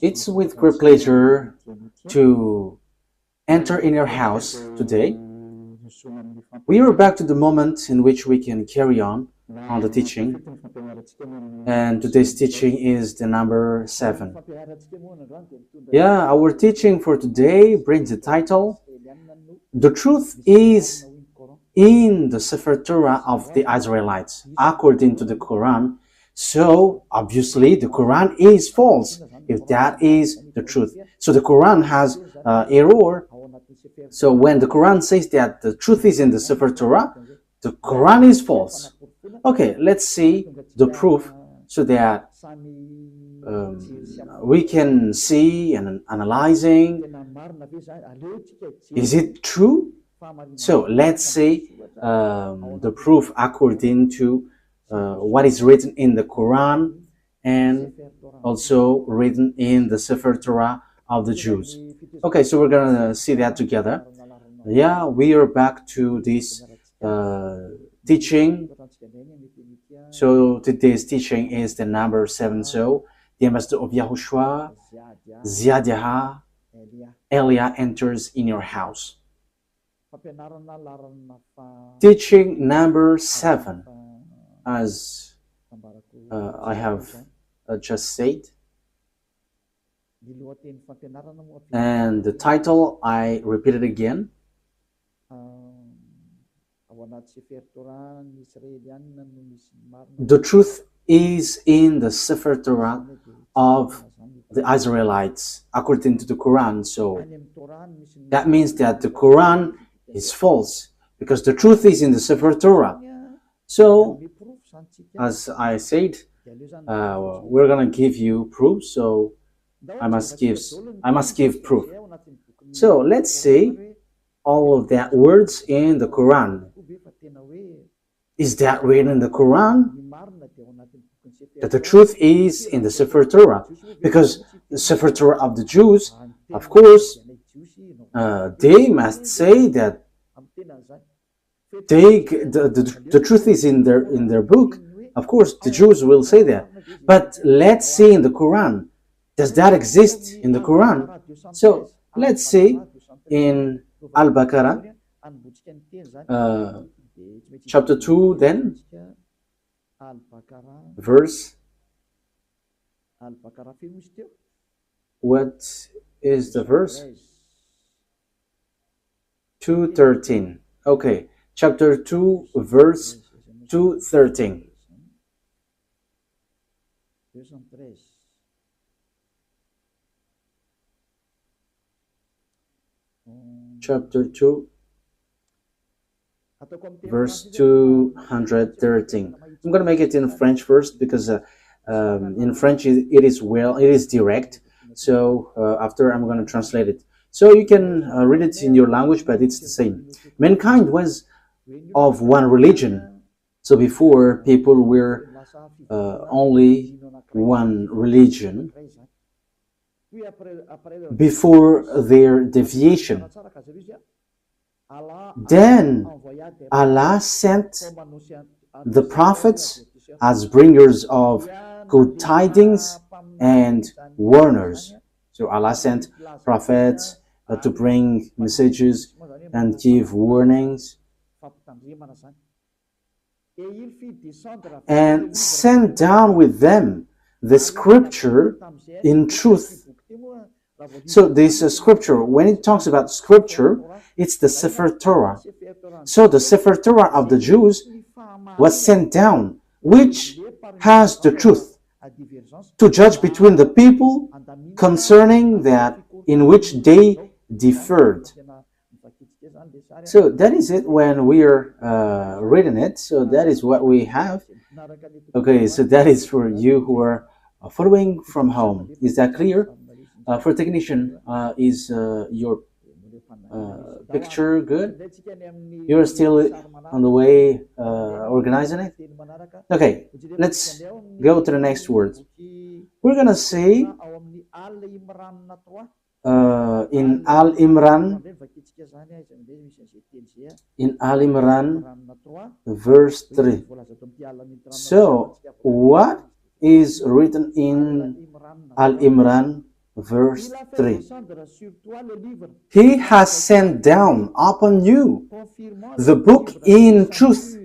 It's with great pleasure to enter in your house today. We are back to the moment in which we can carry on the teaching, and today's teaching is the number 7. Yeah, our teaching for today brings the title, The Truth is in the Sefer Torah of the Israelites, according to the Quran. So, obviously, the Quran is false, if that is the truth. So, the Quran has error. So, when the Quran says that the truth is in the Sefer Torah, the Quran is false. Okay, let's see the proof so that we can see and analyzing, is it true? So let's see the proof according to what is written in the Quran and also written in the Sefer Torah of the Jews. Okay, so we're gonna see that together. Yeah, we are back to this teaching. So today's teaching is the number 7. So the ambassador of YAHOSHUAH, YAHVAH, Elia enters in your house. Teaching number 7, as I have just said, and the title I repeat it again. The truth is in the Sefer Torah of the Israelites, according to the Quran. So that means that the Quran is false, because the truth is in the Sefer Torah. So, as I said, we're gonna give you proof. So I must give proof. So let's see all of that words in the Quran. Is that written in the Quran? That the truth is in the Sefer Torah, because the Sefer Torah of the Jews, of course, they must say that the truth is in their book. Of course, the Jews will say that. But let's see in the Quran. Does that exist in the Quran? So let's see in Al-Baqarah, chapter 2, then, verse. What is the verse? 2:13. Okay, chapter 2, verse 2:13. Chapter 2, verse 213. I'm going to make it in French first, because in French it is direct. So after I'm going to translate it. So you can read it in your language, but it's the same. Mankind was of one religion. So before, people were only one religion before their deviation. Then Allah sent the prophets as bringers of good tidings and warners. So Allah sent prophets to bring messages and give warnings, and sent down with them the scripture in truth. So this scripture, when it talks about scripture, it's the Sefer Torah. So the Sefer Torah of the Jews was sent down, which has the truth to judge between the people concerning that in which they differed. So that is it when we are reading it. So that is what we have. Okay, so that is for you who are following from home. Is that clear? For technician, is your picture good? You're still on the way organizing it? Okay, let's go to the next word. We're gonna say in Al-Imran, verse 3. So, what is written in Al-Imran verse 3. He has sent down upon you the book in truth,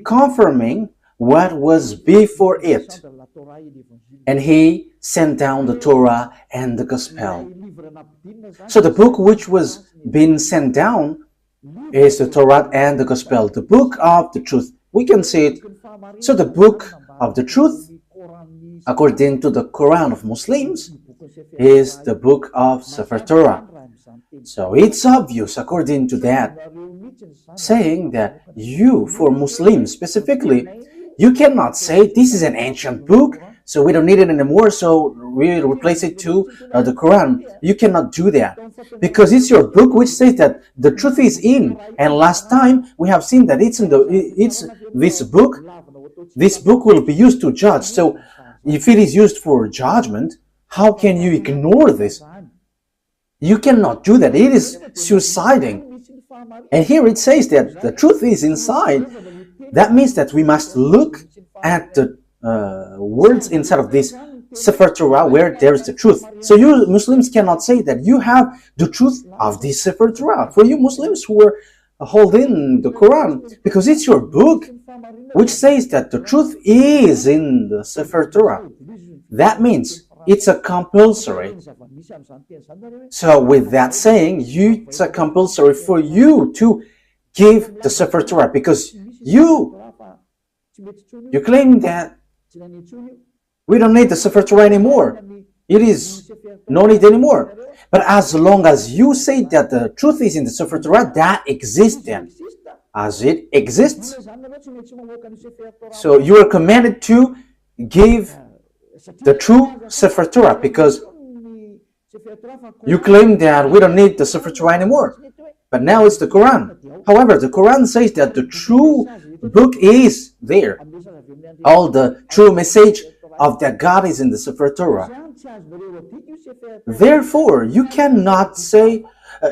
confirming what was before it. And he sent down the Torah and the Gospel. So the book which was being sent down is the Torah and the Gospel, the book of the truth. We can see it. So the book of the truth, according to the Quran of Muslims, is the book of Sefer Torah. So it's obvious, according to that, saying that you, for Muslims specifically, you cannot say this is an ancient book, so we don't need it anymore, so we replace it to the Quran. You cannot do that, because it's your book which says that the truth is in. And last time we have seen that it's this book. This book will be used to judge. So if it is used for judgment, how can you ignore this? You cannot do that. It is suiciding. And here it says that the truth is inside. That means that we must look at the words inside of this Sefer Torah where there is the truth. So you Muslims cannot say that you have the truth of this Sefer Torah. For you Muslims who are holding the Quran, because it's your book which says that the truth is in the Sefer Torah. That means it's a compulsory. So with that saying, it's a compulsory for you to give the Sefer Torah, because you claim that we don't need the Sefer Torah anymore. It is no need anymore. But as long as you say that the truth is in the Sefer Torah, that exists then, as it exists. So you are commanded to give the true Sefer Torah, because you claim that we don't need the Sefer Torah anymore. But now it's the Quran. However, the Quran says that the true book is there. All the true message of that God is in the Sefer Torah. Therefore, you cannot say,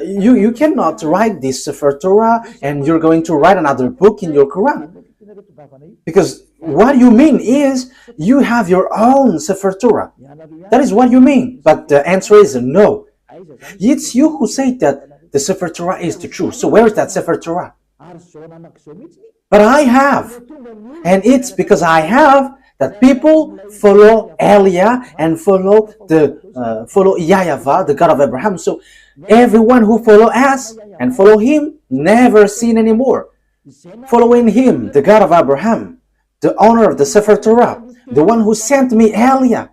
you cannot write this Sefer Torah and you're going to write another book in your Quran. Because what you mean is you have your own Sefer Torah. That is what you mean. But the answer is no. It's you who say that the Sefer Torah is the truth. So where is that Sefer Torah? But I have. And it's because I have that people follow Elia and follow YAHVAH, the God of Abraham. So everyone who follow us and follow him never sin anymore. Following him, the God of Abraham, the owner of the Sefer Torah, the one who sent me Elia,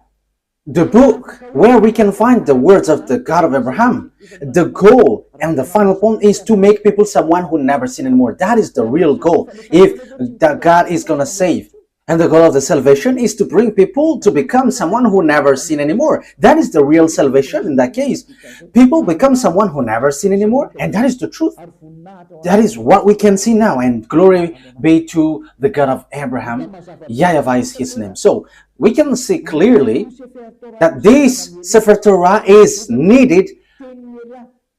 the book where we can find the words of the God of Abraham. The goal and the final point is to make people someone who never sin anymore. That is the real goal. If that God is going to save. And the goal of the salvation is to bring people to become someone who never sin anymore. That is the real salvation in that case. People become someone who never sin anymore, and that is the truth. That is what we can see now, and glory be to the God of Abraham. YAHVAH is his name. So we can see clearly that this Sefer Torah is needed,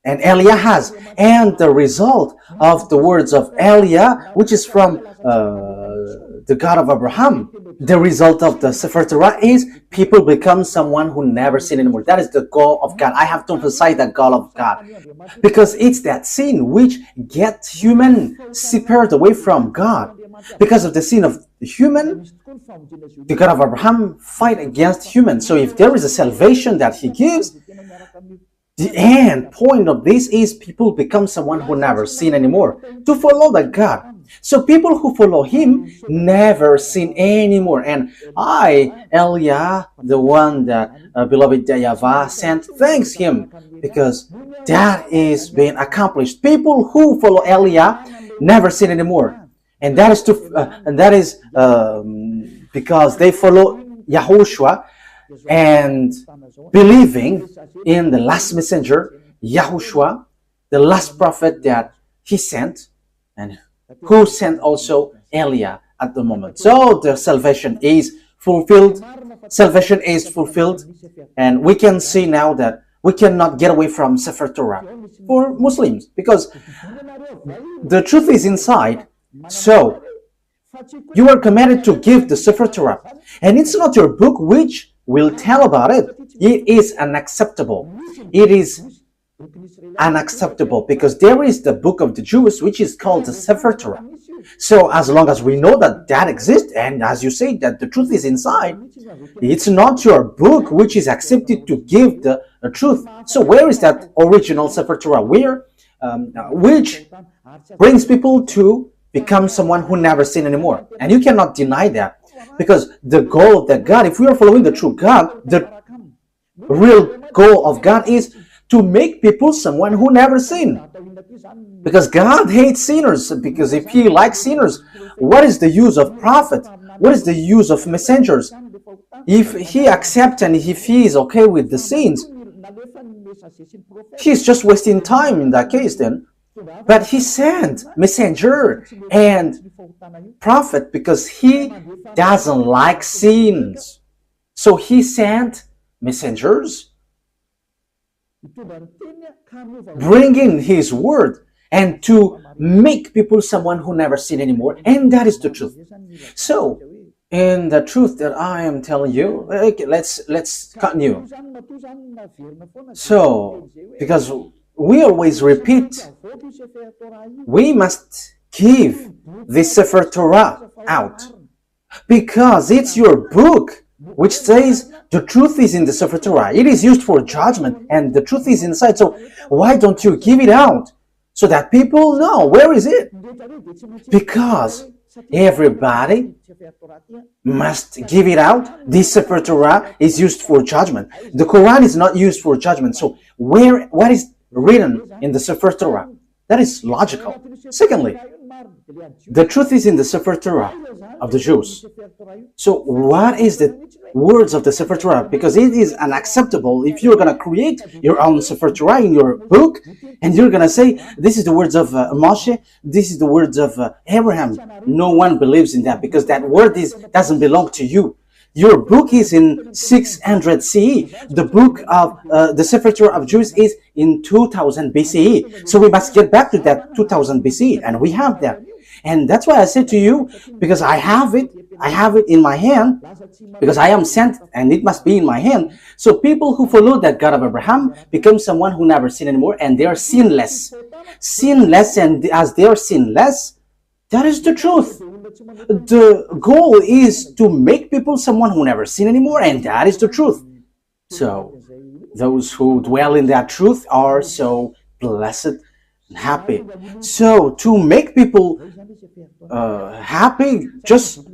and Elia has. And the result of the words of Elia, which is from the God of Abraham, the result of the Sefer Torah is people become someone who never sin anymore. That is the goal of God. I have to emphasize that goal of God, because it's that sin which gets human separated away from God. Because of the sin of the human, the God of Abraham fight against humans. So if there is a salvation that he gives, the end point of this is people become someone who never sin anymore, to follow that God. So people who follow him never sin anymore. And I, Elia, the one that beloved YAHVAH sent, thanks him, because that is being accomplished. People who follow Elia never sin anymore. And that is because they follow YAHOSHUAH and believing in the last messenger, YAHOSHUAH, the last prophet that he sent, and who sent also Elia at the moment. So the salvation is fulfilled. Salvation is fulfilled. And we can see now that we cannot get away from Sefer Torah for Muslims, because the truth is inside. So You are commanded to give the Sefer Torah. And it's not your book which will tell about it. It is unacceptable. It is unacceptable because there is the book of the Jews which is called the Sefer Torah. So as long as we know that that exists, and as you say that the truth is inside, it's not your book which is accepted to give the truth. So where is that original Sefer Torah? Where? Which brings people to become someone who never sin anymore. And you cannot deny that. Because the goal of that God, if we are following the true God, the real goal of God is to make people someone who never sin. Because God hates sinners. Because if He likes sinners, what is the use of prophet? What is the use of messengers? If He accepts and if He is okay with the sins, He's just wasting time in that case then. But He sent messenger and prophet because He doesn't like sins. So He sent messengers bringing His word and to make people someone who never sin anymore. And that is the truth. So, in the truth that I am telling you, okay, let's continue. So, because we always repeat, we must give the Sefer Torah out because it's your book which says the truth is in the Sefer Torah. It is used for judgment and the truth is inside. So why don't you give it out so that people know where is it? Because everybody must give it out. This Sefer Torah is used for judgment. The Quran is not used for judgment. So what is written in the Sefer Torah? That is logical. Secondly, the truth is in the Sefer Torah of the Jews. So what is the words of the Sefer Torah? Because it is unacceptable if you're going to create your own Sefer Torah in your book and you're going to say, this is the words of Moshe, this is the words of Abraham. No one believes in that because that word doesn't belong to you. Your book is in 600 CE. The book of the Sefer Torah of Jews is in 2000 BCE. So we must get back to that 2000 BCE, and we have that. And that's why I said to you, because I have it in my hand, because I am sent, and it must be in my hand. So people who follow that God of Abraham become someone who never sin anymore, and they are sinless. Sinless, and as they are sinless, that is the truth. The goal is to make people someone who never sin anymore, and that is the truth. So those who dwell in that truth are so blessed and happy. So to make people happy, just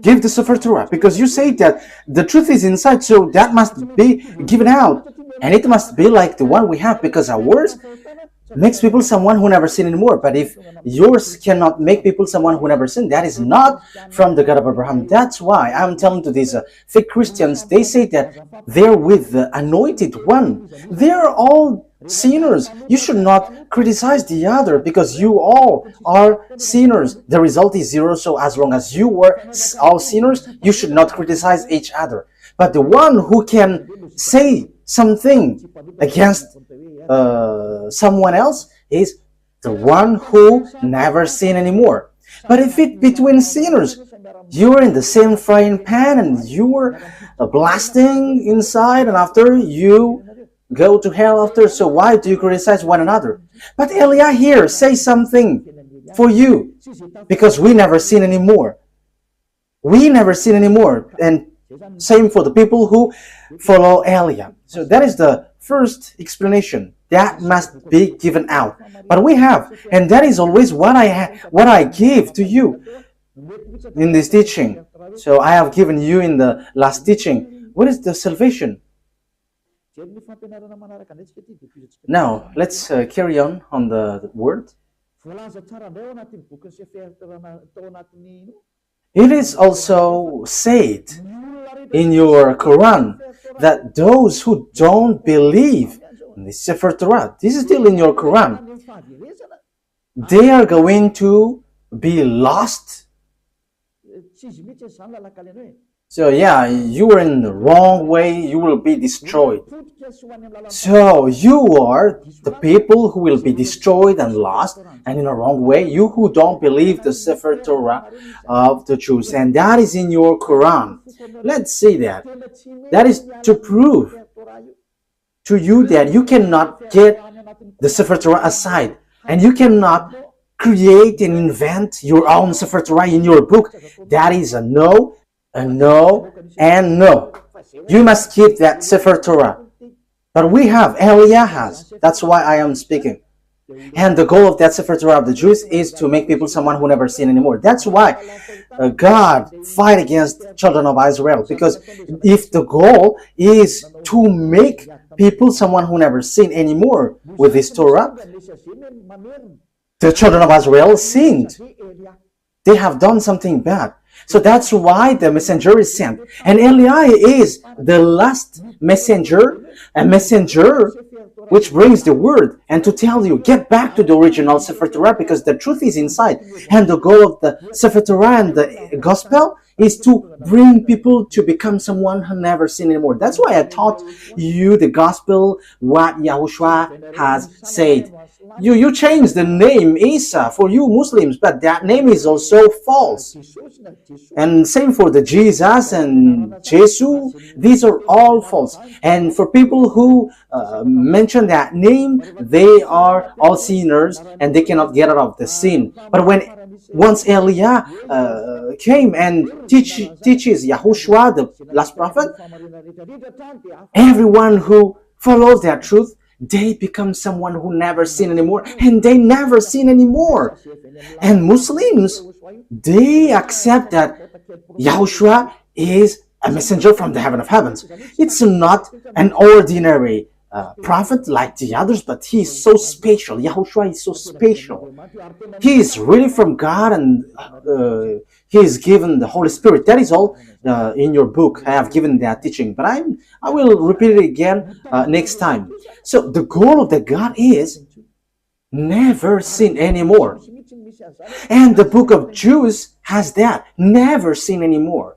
give the Sefer Torah, because you say that the truth is inside, so that must be given out, and it must be like the one we have, because ours makes people someone who never sin anymore. But if yours cannot make people someone who never sin, that is not from the God of Abraham. That's why I'm telling to these fake Christians, they say that they're with the anointed one. They're all sinners. You should not criticize the other because you all are sinners. The result is zero. So as long as you were all sinners, you should not criticize each other. But the one who can say something against someone else is the one who never sin anymore. But if it between sinners, you're in the same frying pan and you're blasting inside, and after you go to hell after, so why do you criticize one another? But Elia here says something for you, because we never sin anymore. We never sin anymore. And same for the people who follow Elia. So that is the first explanation. That must be given out. But we have, and that is always what I give to you in this teaching. So I have given you in the last teaching. What is the salvation? Now, let's carry on the word. It is also said in your Quran that those who don't believe in the Sefer Torah, this is still in your Quran, they are going to be lost. So yeah, you are in the wrong way, you will be destroyed. So you are the people who will be destroyed and lost and in a wrong way, you who don't believe the Sefer Torah of the Jews, and that is in your Quran. Let's see that. That is to prove to you that you cannot get the Sefer Torah aside, and you cannot create and invent your own Sefer Torah in your book. That is a no, and no, and no. You must keep that Sefer Torah. But we have, Eliah has. That's why I am speaking. And the goal of that Sefer Torah of the Jews is to make people someone who never sin anymore. That's why God fight against children of Israel. Because if the goal is to make people someone who never sin anymore with this Torah, the children of Israel sinned. They have done something bad. So that's why the messenger is sent. And Eli is the last messenger, a messenger which brings the word and to tell you, get back to the original Sefer Torah because the truth is inside. And the goal of the Sefer Torah and the gospel is to bring people to become someone who never sinned anymore. That's why I taught you the gospel, what YAHOSHUAH has said. You change the name Isa for you Muslims, but that name is also false. And same for the Jesus and Jesus, these are all false. And for people who mention that name, they are all sinners and they cannot get out of the sin. But once Eliah came and teaches YAHOSHUAH, the last prophet, everyone who follows that truth, they become someone who never sin anymore, and they never sin anymore. And Muslims, they accept that YAHOSHUAH is a messenger from the heaven of heavens. It's not an ordinary prophet like the others, but he is so special. YAHOSHUAH is so special. He is really from God, and he is given the Holy Spirit. That is all in your book. I have given that teaching, but I will repeat it again next time. So the goal of the God is never sin anymore. And the book of Jews has that, never sin anymore.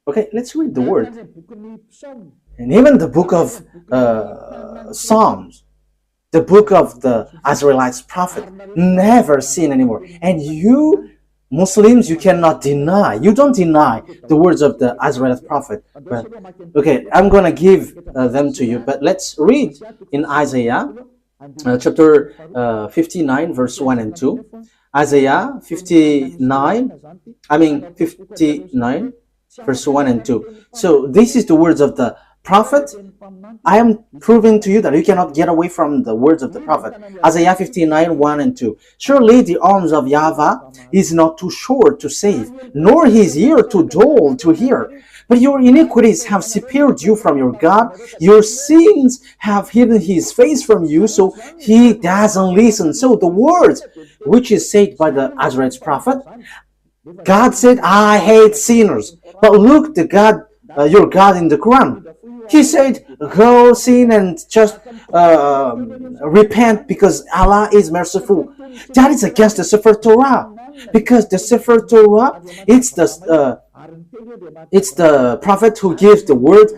Okay, let's read the word. And even the book of Psalms, the book of the Israelites prophet, never sin anymore. And you Muslims, you cannot deny. You don't deny the words of the Israelite prophet. But okay, I'm going to give them to you. But let's read in Isaiah chapter 59, verse 1 and 2. Isaiah 59, verse 1 and 2. So this is the words of the prophet. I am proving to you that you cannot get away from the words of the prophet. Isaiah 59, 1 and 2. Surely the arms of YAHVAH is not too short to save, nor his ear too dull to hear. But your iniquities have separated you from your God. Your sins have hidden his face from you, so he doesn't listen. So the words which is said by the Israelite prophet, God said, I hate sinners. But look, the God, your God in the Quran, he said, go sin and just repent because Allah is merciful. That is against the Sefer Torah. Because the Sefer Torah, it's the prophet who gives the word,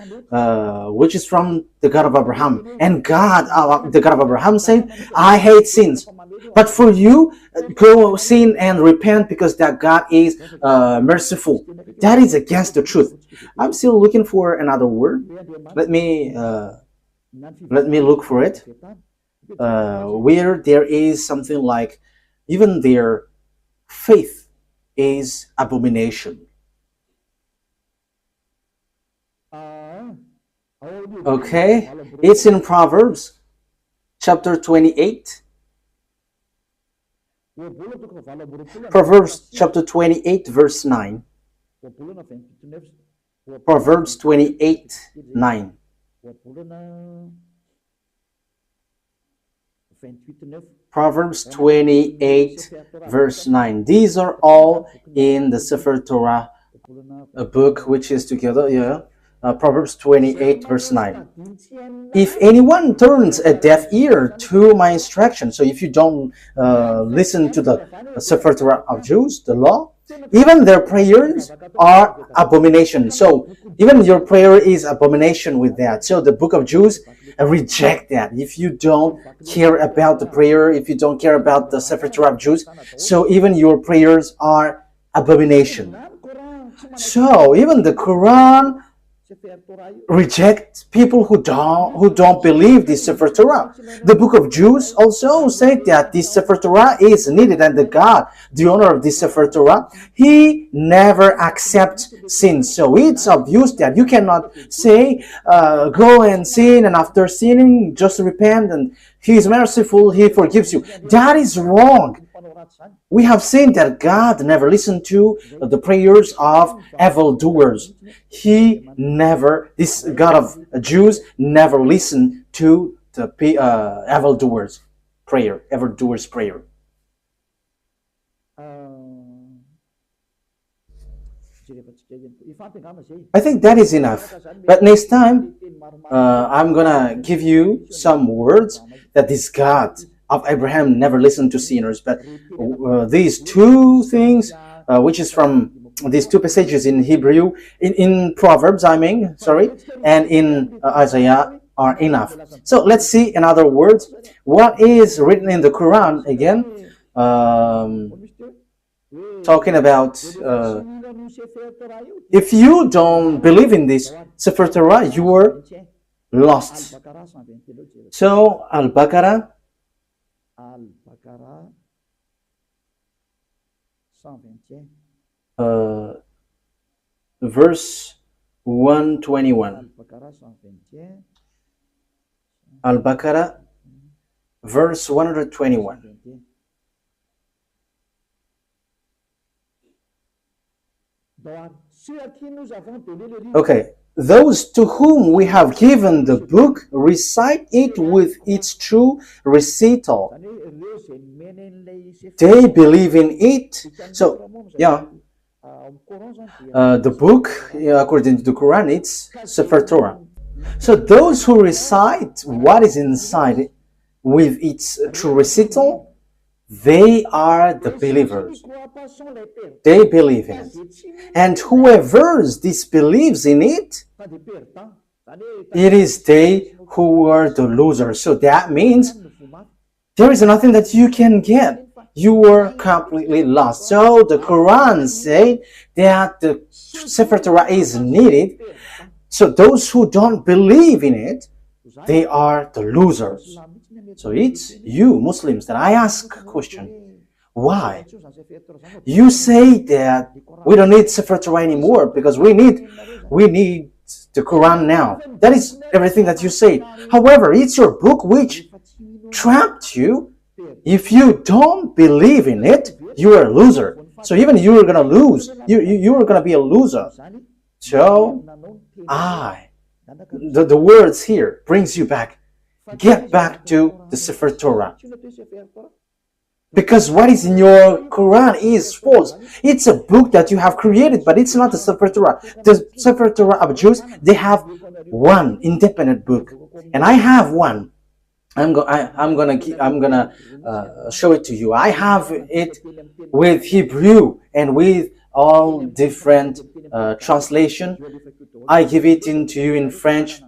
which is from the God of Abraham. And God, the God of Abraham said, I hate sins. But for you, go sin and repent because that God is merciful. That is against the truth. I'm still looking for another word. Let me look for it. Where there is something like, even their faith is abomination. Okay, it's in Proverbs chapter 28. Proverbs chapter 28 verse 9. Proverbs 28, 9. Proverbs 28 verse 9. These are all in the Sefer Torah, a book which is together, Proverbs 28 verse 9. If anyone turns a deaf ear to my instruction, so if you don't listen to the Sefer Torah of Jews, the law, Even their prayers are abomination. So even your prayer is abomination with that. So the book of Jews reject that. If you don't care about the prayer, if you don't care about the Sefer Torah of Jews, so even your prayers are abomination. So even the Quran reject people who don't believe this Sefer Torah. The book of Jews also said that this Sefer Torah is needed, and the God, the owner of this Sefer Torah, he never accepts sin. So it's obvious that you cannot say go and sin, and after sinning just repent and he is merciful, he forgives you. That is wrong. We have seen that God never listened to the prayers of evildoers. This God of Jews never listened to the evildoers' prayer. I think that is enough. But next time, I'm gonna give you some words that this God of Abraham never listened to sinners. But these two things, which is from these two passages in Hebrew, in Proverbs, and in Isaiah, are enough. So let's see, in other words, what is written in the Quran again, talking about if you don't believe in this Sefer Torah, you are lost. So Al-Baqarah, verse 121. Al-Baqarah, verse 121. Okay. Those to whom we have given the book recite it with its true recital. They believe in it. So, the book, according to the Quran, it's Sefer Torah. So those who recite what is inside it with its true recital, they are the believers. They believe in it. And whoever disbelieves in it, it is they who are the losers. So that means there is nothing that you can get. You are completely lost. So the Quran said that the Sefer Torah is needed. So those who don't believe in it, they are the losers. So it's you Muslims that I ask a question. Why? You say that we don't need Sefer Torah anymore because we need the Quran now. That is everything that you say. However, it's your book which trapped you. If you don't believe in it, you are a loser. So even you are gonna lose. You are gonna be a loser. So the words here brings you back. Get back to the Sefer Torah. Because what is in your Quran is false. It's a book that you have created, but it's not the Sefer Torah. The Sefer Torah of Jews, they have one independent book, and I have one. I'm gonna show it to you. I have it with Hebrew and with all different translation. I give it to you in French,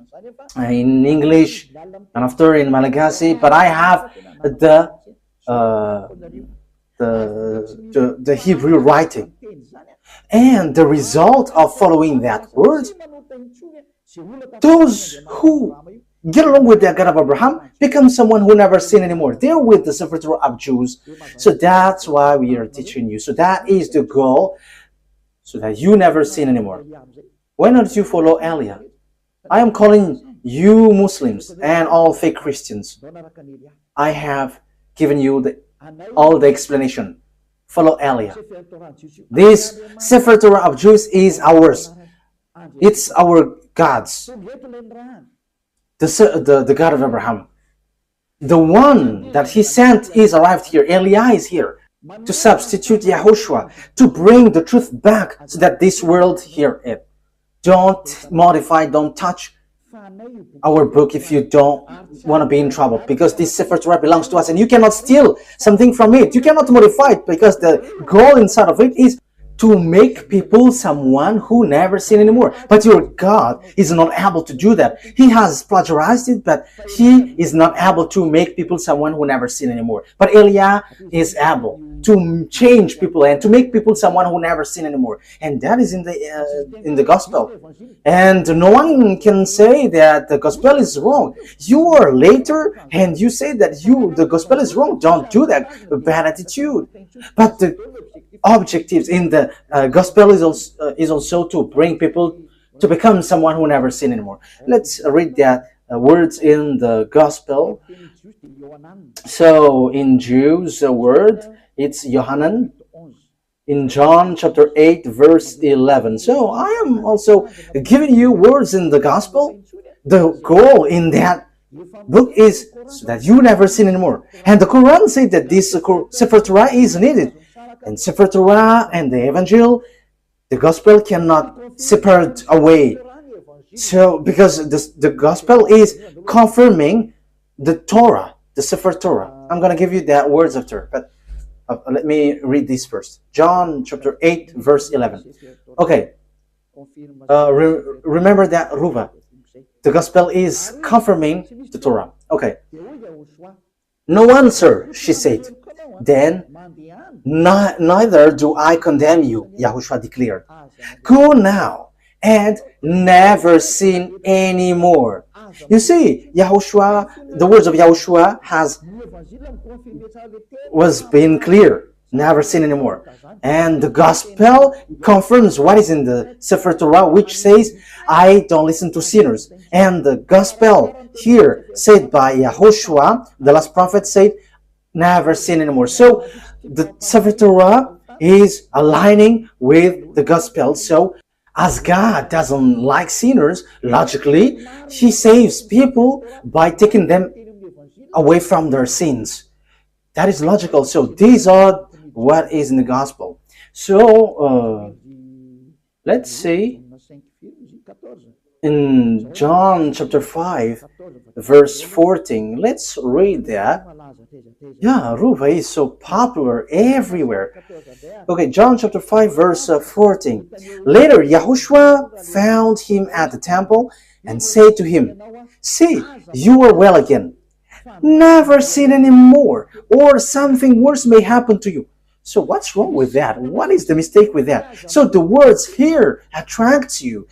in English, and after in Malagasy. But I have the Hebrew writing, and the result of following that word, those who get along with the God of Abraham become someone who never sin anymore. They're with the Sefer Torah of Jews. So that's why we are teaching you. So that is the goal, so that you never sin anymore. Why don't you follow Elia? I am calling you Muslims and all fake Christians. I have given you all the explanation. Follow Elia. This Sefer Torah of Jews is ours. It's our God's. The God of Abraham. The one that he sent is arrived here. Elia is here to substitute YAHOSHUAH, to bring the truth back so that this world hear it. Don't modify, don't touch our book if you don't want to be in trouble, because this Sefer Torah belongs to us and you cannot steal something from it. You cannot modify it, because the goal inside of it is to make people someone who never sin anymore. But your God is not able to do that. He has plagiarized it, but he is not able to make people someone who never sin anymore. But Eliah is able to change people and to make people someone who never sin anymore. And that is in the gospel. And no one can say that the gospel is wrong. You are later and you say that the gospel is wrong. Don't do that. Bad attitude. But the objectives in the gospel is also to bring people to become someone who never sin anymore. Let's read that words in the gospel. So in Jews, the word, it's Yohanan. In John chapter 8 verse 11. So I am also giving you words in the gospel. The goal in that book is so that you never sin anymore. And the Quran said that this Sefer Torah is needed. And Sefer Torah and the Evangel, the gospel cannot separate away. So because the gospel is confirming the Torah, the Sefer Torah. I'm going to give you that words after, but let me read this first. John chapter 8 verse 11. Okay. Remember that Ruva. The gospel is confirming the Torah. Okay. No answer, she said. Then, neither do I condemn you, YAHOSHUAH declared. Go now and never sin anymore. You see, YAHOSHUAH, the words of YAHOSHUAH was being clear. Never sin anymore. And the gospel confirms what is in the Sefer Torah, which says, I don't listen to sinners. And the gospel here said by YAHOSHUAH, the last prophet, said, never sin anymore. So the Sefer Torah is aligning with the gospel. So as God doesn't like sinners, logically, he saves people by taking them away from their sins. That is logical. So these are what is in the gospel. So let's see in John chapter 5 verse 14. Let's read that. Yeah, Ruva is so popular everywhere. Okay, John chapter 5 verse 14. Later YAHOSHUAH found him at the temple and said to him, see, you are well again. Never sin anymore, or something worse may happen to you. So what's wrong with that? What is the mistake with that? So the words here attract you.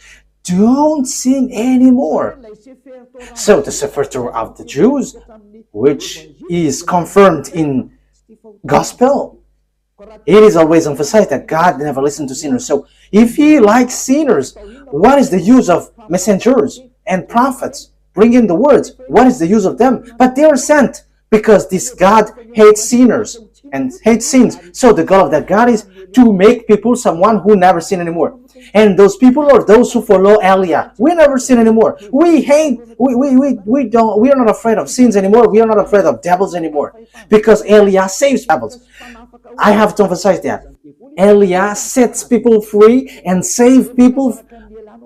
Don't sin anymore. So the Sefer Torah of the Jews, which is confirmed in gospel, it is always emphasized that God never listened to sinners. So if he likes sinners, what is the use of messengers and prophets bringing the words? What is the use of them? But they are sent because this God hates sinners and hates sins. So the goal of that God is to make people someone who never sin anymore. And those people are those who follow Eliah. We never sin anymore. We are not afraid of sins anymore. We are not afraid of devils anymore. Because Eliah saves devils. I have to emphasize that. Eliah sets people free and saves people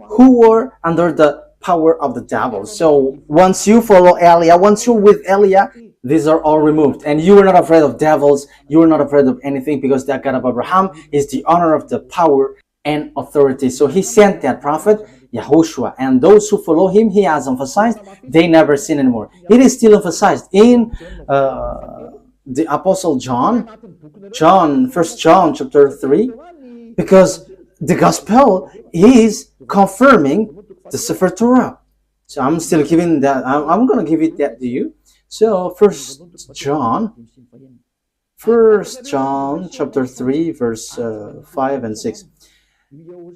who are under the power of the devil. So once you follow Eliah, once you're with Eliah, these are all removed. And you are not afraid of devils. You are not afraid of anything because that God of Abraham is the honor of the power and authority. So he sent that prophet, YAHOSHUAH. And those who follow him, he has emphasized, they never sin anymore. It is still emphasized in the Apostle John, 1 John chapter 3, because the gospel is confirming the Sefer Torah. So I'm still giving that, I'm going to give it that to you. So 1 John chapter 3 verse 5 and 6.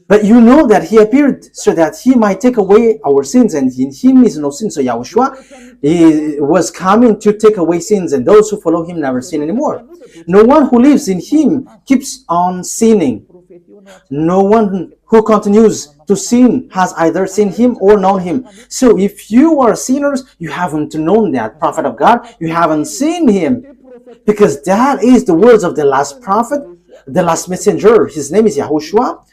But you know that he appeared so that he might take away our sins, and in him is no sin. So YAHOSHUAH, he was coming to take away sins, and those who follow him never sin anymore. No one who lives in him keeps on sinning. No one who continues to sin has either seen him or known him. So if you are sinners, you haven't known that prophet of God, you haven't seen him, because that is the words of the last prophet, the last messenger. His name is YAHOSHUAH,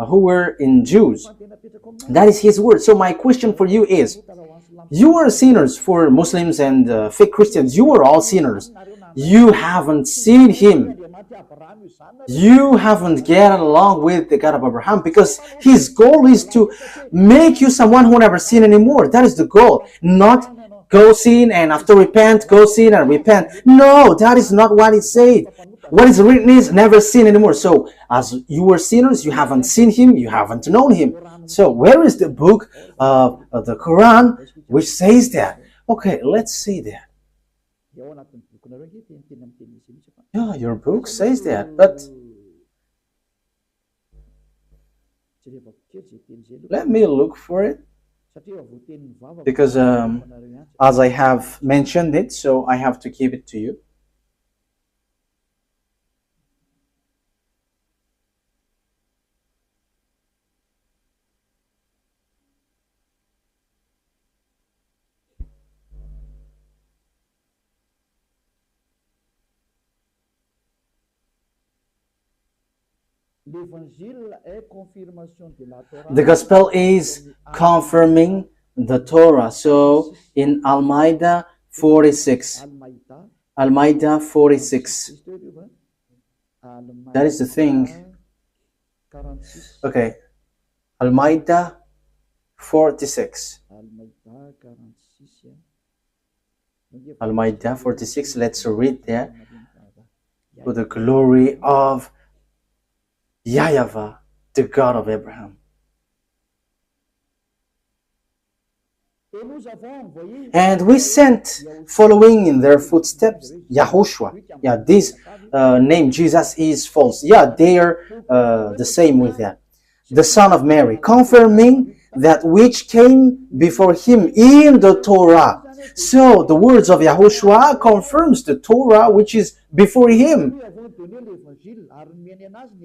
who were in Jews. That is his word. So my question for you is, you are sinners. For Muslims and fake Christians, you are all sinners. you haven't seen him. You haven't get along with the God of Abraham, because his goal is to make you someone who never sin anymore. That is the goal. Not go sin and after repent, go sin and repent. No, that is not what it said. What is written is never sin anymore. So as you were sinners, you haven't seen him, you haven't known him. So where is the book of the Quran which says that? Okay, let's see that. Yeah, your book says that, but let me look for it, because as I have mentioned it, so I have to give it to you. The gospel is confirming the Torah. So in Al-Ma'idah 46, Al-Ma'idah 46, that is the thing. Okay, Al-Ma'idah 46. Al-Ma'idah 46, let's read that. For the glory of YAHVAH, the God of Abraham. And we sent, following in their footsteps, YAHOSHUAH. Yeah, this name Jesus is false. Yeah, they are the same with that. The son of Mary, confirming that which came before him in the Torah. So the words of YAHOSHUAH confirms the Torah which is before him.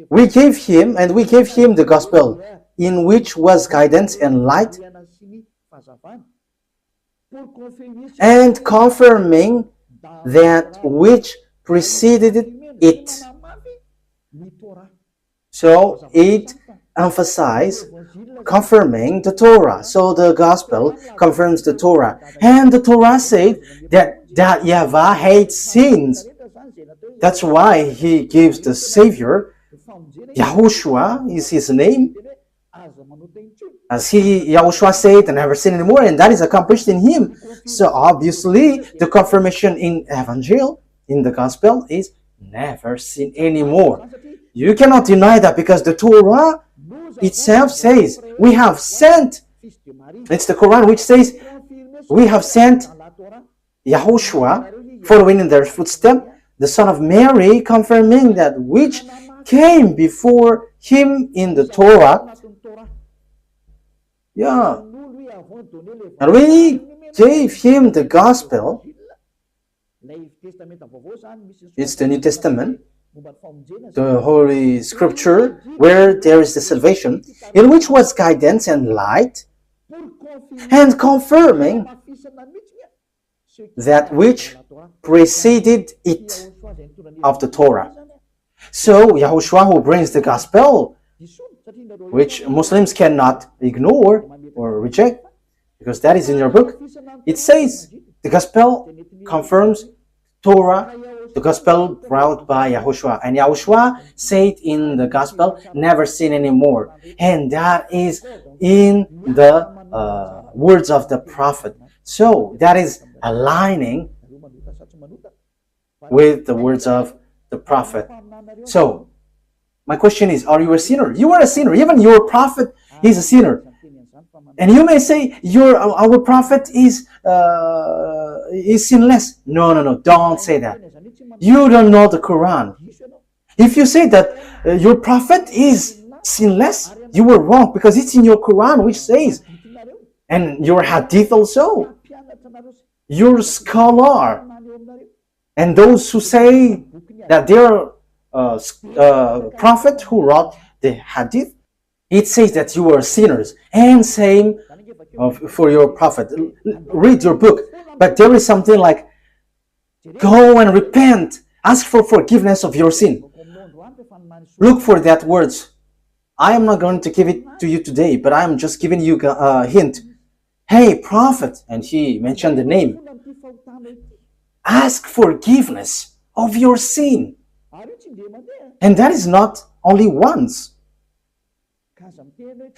We gave him the gospel, in which was guidance and light, and confirming that which preceded it. So it emphasizes confirming the Torah. So the gospel confirms the Torah. And the Torah said that YAHVAH hates sins. That's why he gives the Savior. YAHOSHUAH is his name. As YAHOSHUAH said, and never sin anymore, and that is accomplished in him. So obviously, the confirmation in Evangel, in the Gospel, is never sin anymore. You cannot deny that, because the Torah itself says, we have sent, it's the Quran which says, we have sent YAHOSHUAH, following in their footsteps, the son of Mary, confirming that which came before him in the Torah. Yeah. And we gave him the gospel. It's the New Testament, the Holy Scripture, where there is the salvation, in which was guidance and light, and confirming that which preceded it of the Torah. So YAHOSHUAH, who brings the gospel, which Muslims cannot ignore or reject, because that is in your book, it says the gospel confirms Torah, the gospel brought by YAHOSHUAH. And YAHOSHUAH said in the gospel, never sin anymore. And that is in the words of the prophet. So that is aligning with the words of the prophet. So my question is, are you a sinner? You are a sinner. Even your prophet is a sinner. And you may say, our prophet is sinless. No, don't say that. You don't know the Quran. If you say that your prophet is sinless, you were wrong, because it's in your Quran which says, and your hadith also, your scholar, and those who say that they're prophet who wrote the hadith, it says that you are sinners. And same for your prophet. Read your book. But there is something like, go and repent. Ask for forgiveness of your sin. Look for that words. I am not going to give it to you today, but I am just giving you a hint. Hey, prophet, and he mentioned the name. Ask forgiveness of your sin. And that is not only once.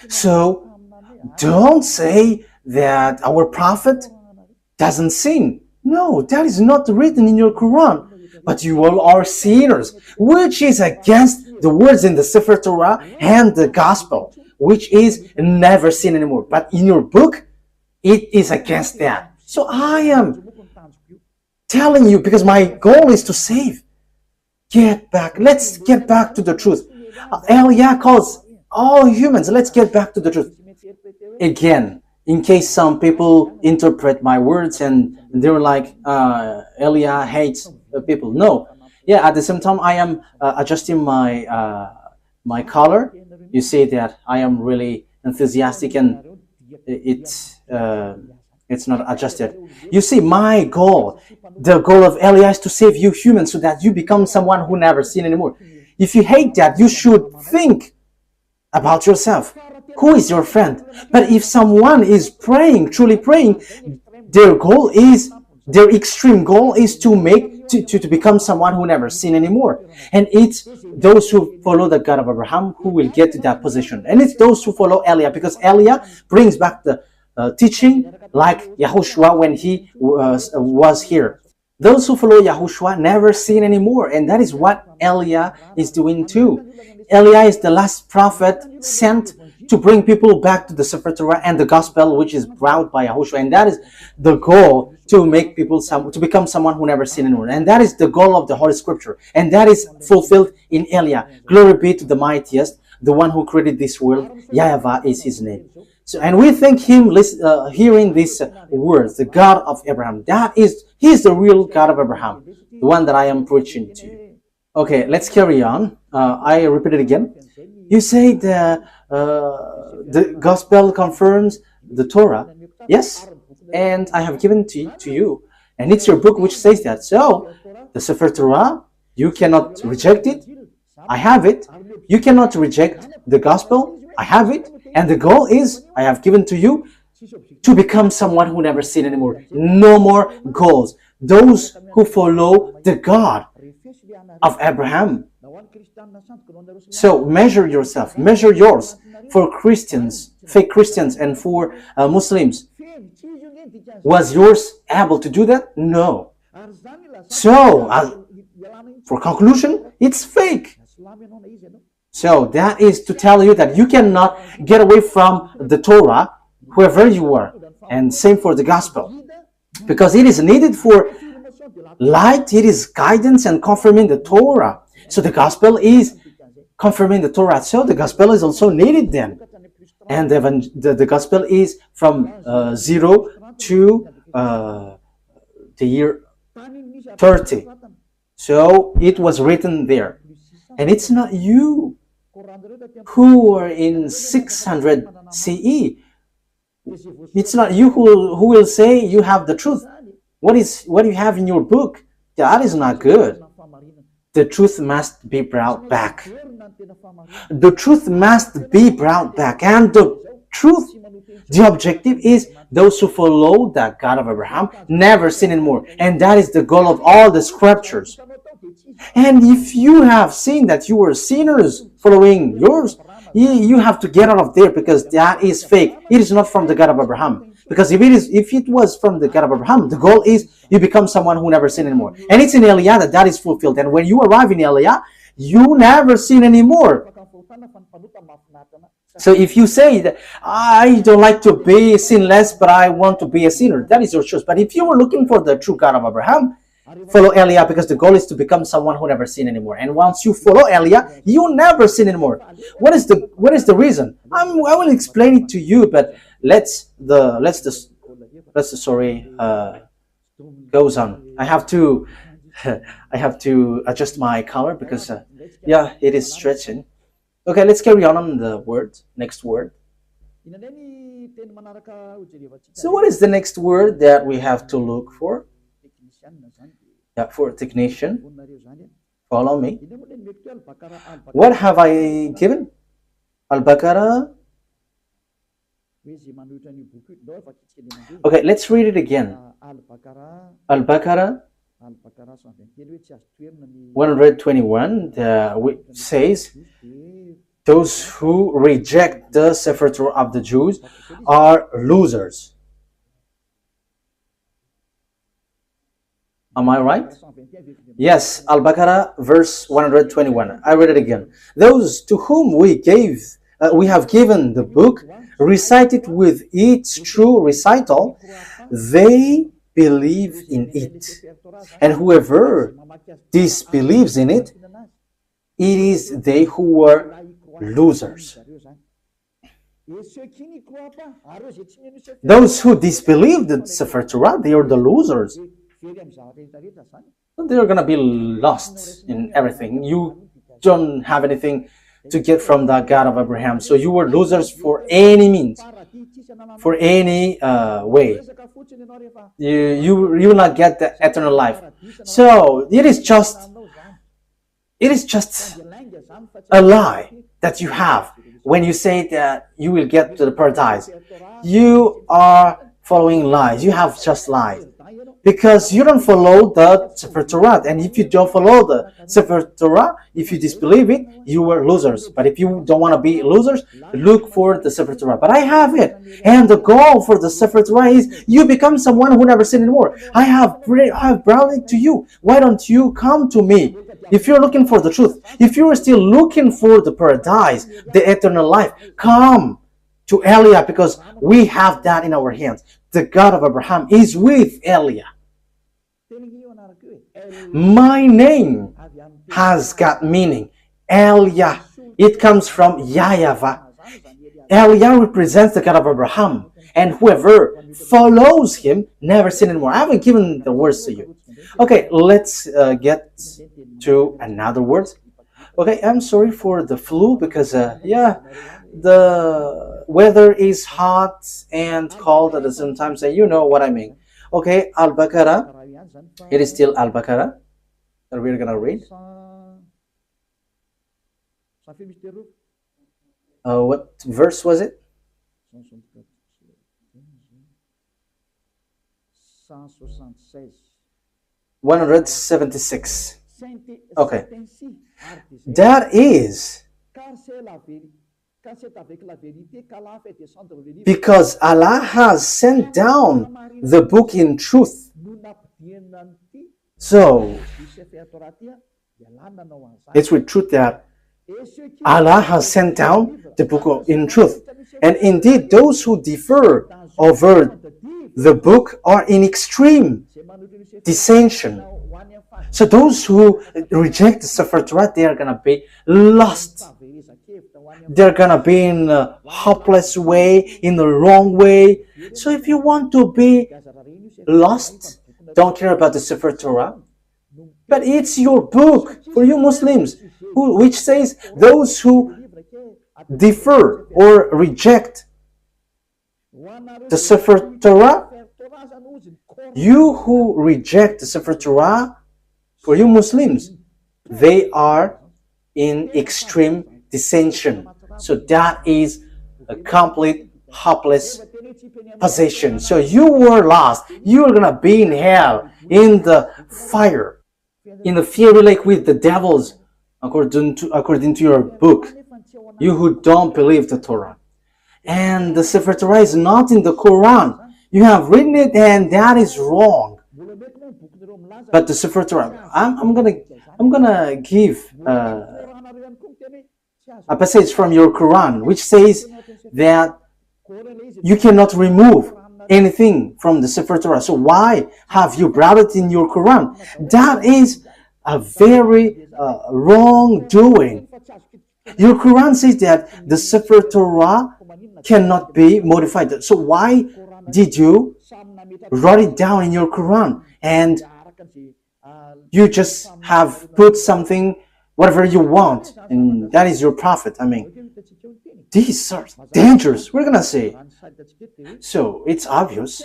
So don't say that our prophet doesn't sin. No, that is not written in your Quran. But you all are sinners, which is against the words in the Sefer Torah and the Gospel, which is never sin anymore. But in your book, it is against that. So I am telling you, because my goal is to save. Get back. Let's get back to the truth. Eliah calls all humans. Let's get back to the truth. Again, in case some people interpret my words and they're like, Eliah hates people. No. Yeah, at the same time, I am adjusting my my color. You see that I am really enthusiastic and it's not adjusted. You see, my goal, the goal of Eliah is to save you humans so that you become someone who never sin anymore. If you hate that, you should think about yourself. Who is your friend? But if someone is praying, truly praying, their goal is, their extreme goal is to make, to become someone who never sin anymore. And it's those who follow the God of Abraham who will get to that position. And it's those who follow Eliah, because Eliah brings back the teaching like YAHOSHUAH when he was here. Those who follow YAHOSHUAH never sin anymore, and that is what Eliah is doing too. Eliah is the last prophet sent to bring people back to the Sefer Torah and the Gospel, which is brought by YAHOSHUAH, and that is the goal, to make people to become someone who never sin anymore. And that is the goal of the Holy Scripture, and that is fulfilled in Eliah. Glory be to the mightiest, the one who created this world. YAHVAH is his name. So, and we thank him hearing these words, the God of Abraham. He is the real God of Abraham, the one that I am preaching to you. Okay, let's carry on. I repeat it again. You say the Gospel confirms the Torah. Yes, and I have given to you, and it's your book which says that. So the Sefer Torah, you cannot reject it. I have it. You cannot reject the Gospel. I have it. And the goal is, I have given to you, to become someone who never sin anymore. No more goals. Those who follow the God of Abraham. So measure yourself, measure yours. For Christians, fake Christians, and for Muslims, was yours able to do that? No. So, for conclusion, it's fake. So that is to tell you that you cannot get away from the Torah, whoever you are. And same for the Gospel. Because it is needed for light, it is guidance and confirming the Torah. So the Gospel is confirming the Torah. So the Gospel is also needed then. And the Gospel is from 0 to the year 30. So it was written there. And it's not you who are in 600 CE. It's not you who will say you have the truth. What you have in your book, that is not good. The truth must be brought back. The truth must be brought back. And the truth, the objective is those who follow the God of Abraham never sin anymore. And that is the goal of all the scriptures. And if you have seen that you were sinners following yours, you have to get out of there, because that is fake. It is not from the God of Abraham. Because if it was from the God of Abraham, the goal is you become someone who never sin anymore. And it's in Eliah that is fulfilled. And when you arrive in Eliah, you never sin anymore. So if you say that I don't like to be sinless, but I want to be a sinner, that is your choice. But if you were looking for the true God of Abraham, follow Eliah, because the goal is to become someone who never sin anymore. And once you follow Eliah, you never sin anymore. What is the reason? I will explain it to you, but the story goes on. I have to adjust my color because it is stretching. Okay, let's carry on the word. Next word. So what is the next word that we have to look for? Yeah, for technician. Follow me. What have I given? Al-Baqarah. Okay, let's read it again. Al-Baqarah. 121 says, those who reject the Sefer Torah of the Jews are losers. Am I right? Yes, Al-Baqarah verse 121. I read it again. Those to whom we have given the book, recite it with its true recital, they believe in it. And whoever disbelieves in it, it is they who were losers. Those who disbelieve the Sefer Torah, they are the losers. They're going to be lost in everything. You don't have anything to get from the God of Abraham. So you were losers for any means, for any way. You will not get the eternal life. So it is just a lie that you have when you say that you will get to the paradise. You are following lies. You have just lies. Because you don't follow the Sefer Torah. And if you don't follow the Sefer Torah, if you disbelieve it, you were losers. But if you don't want to be losers, look for the Sefer Torah. But I have it. And the goal for the Sefer Torah is you become someone who never sinned anymore. I have brought it to you. Why don't you come to me? If you're looking for the truth, if you are still looking for the paradise, the eternal life, come to Eliah, because we have that in our hands. The God of Abraham is with Eliah. My name has got meaning. Eliah, it comes from YAHVAH. Eliah represents the God of Abraham, and whoever follows him never sin anymore. I haven't given the words to you. Okay, let's get to another word. Okay, I'm sorry for the flu because the weather is hot and cold at the same time, so you know what I mean. Okay, Al-Baqarah. It is still Al-Baqarah that we're gonna read. What verse was it? 176. Okay. That is because Allah has sent down the book in truth. So it's with truth that Allah has sent down the book in truth. And indeed, those who differ over the book are in extreme dissension. So those who reject the Sefer Torah, they are going to be lost. They're going to be in a hopeless way, in the wrong way. So if you want to be lost, don't care about the Sefer Torah. But it's your book for you Muslims, which says those who differ or reject the Sefer Torah, you who reject the Sefer Torah, for you Muslims, they are in extreme dissension. So that is a complete hopeless position. So you were lost. You are going to be in hell, in the fire, in the fiery lake with the devils, according to your book, you who don't believe the Torah. And the Sefer Torah is not in the Quran. You have written it, and that is wrong. But the Sefer Torah, I'm gonna give a passage from your Quran, which says that you cannot remove anything from the Sefer Torah. So why have you brought it in your Quran? That is a very wrongdoing. Your Quran says that the Sefer Torah cannot be modified. So why did you write it down in your Quran and you just have put something, whatever you want, and that is your prophet? I mean, these are dangerous, we're gonna say. So it's obvious.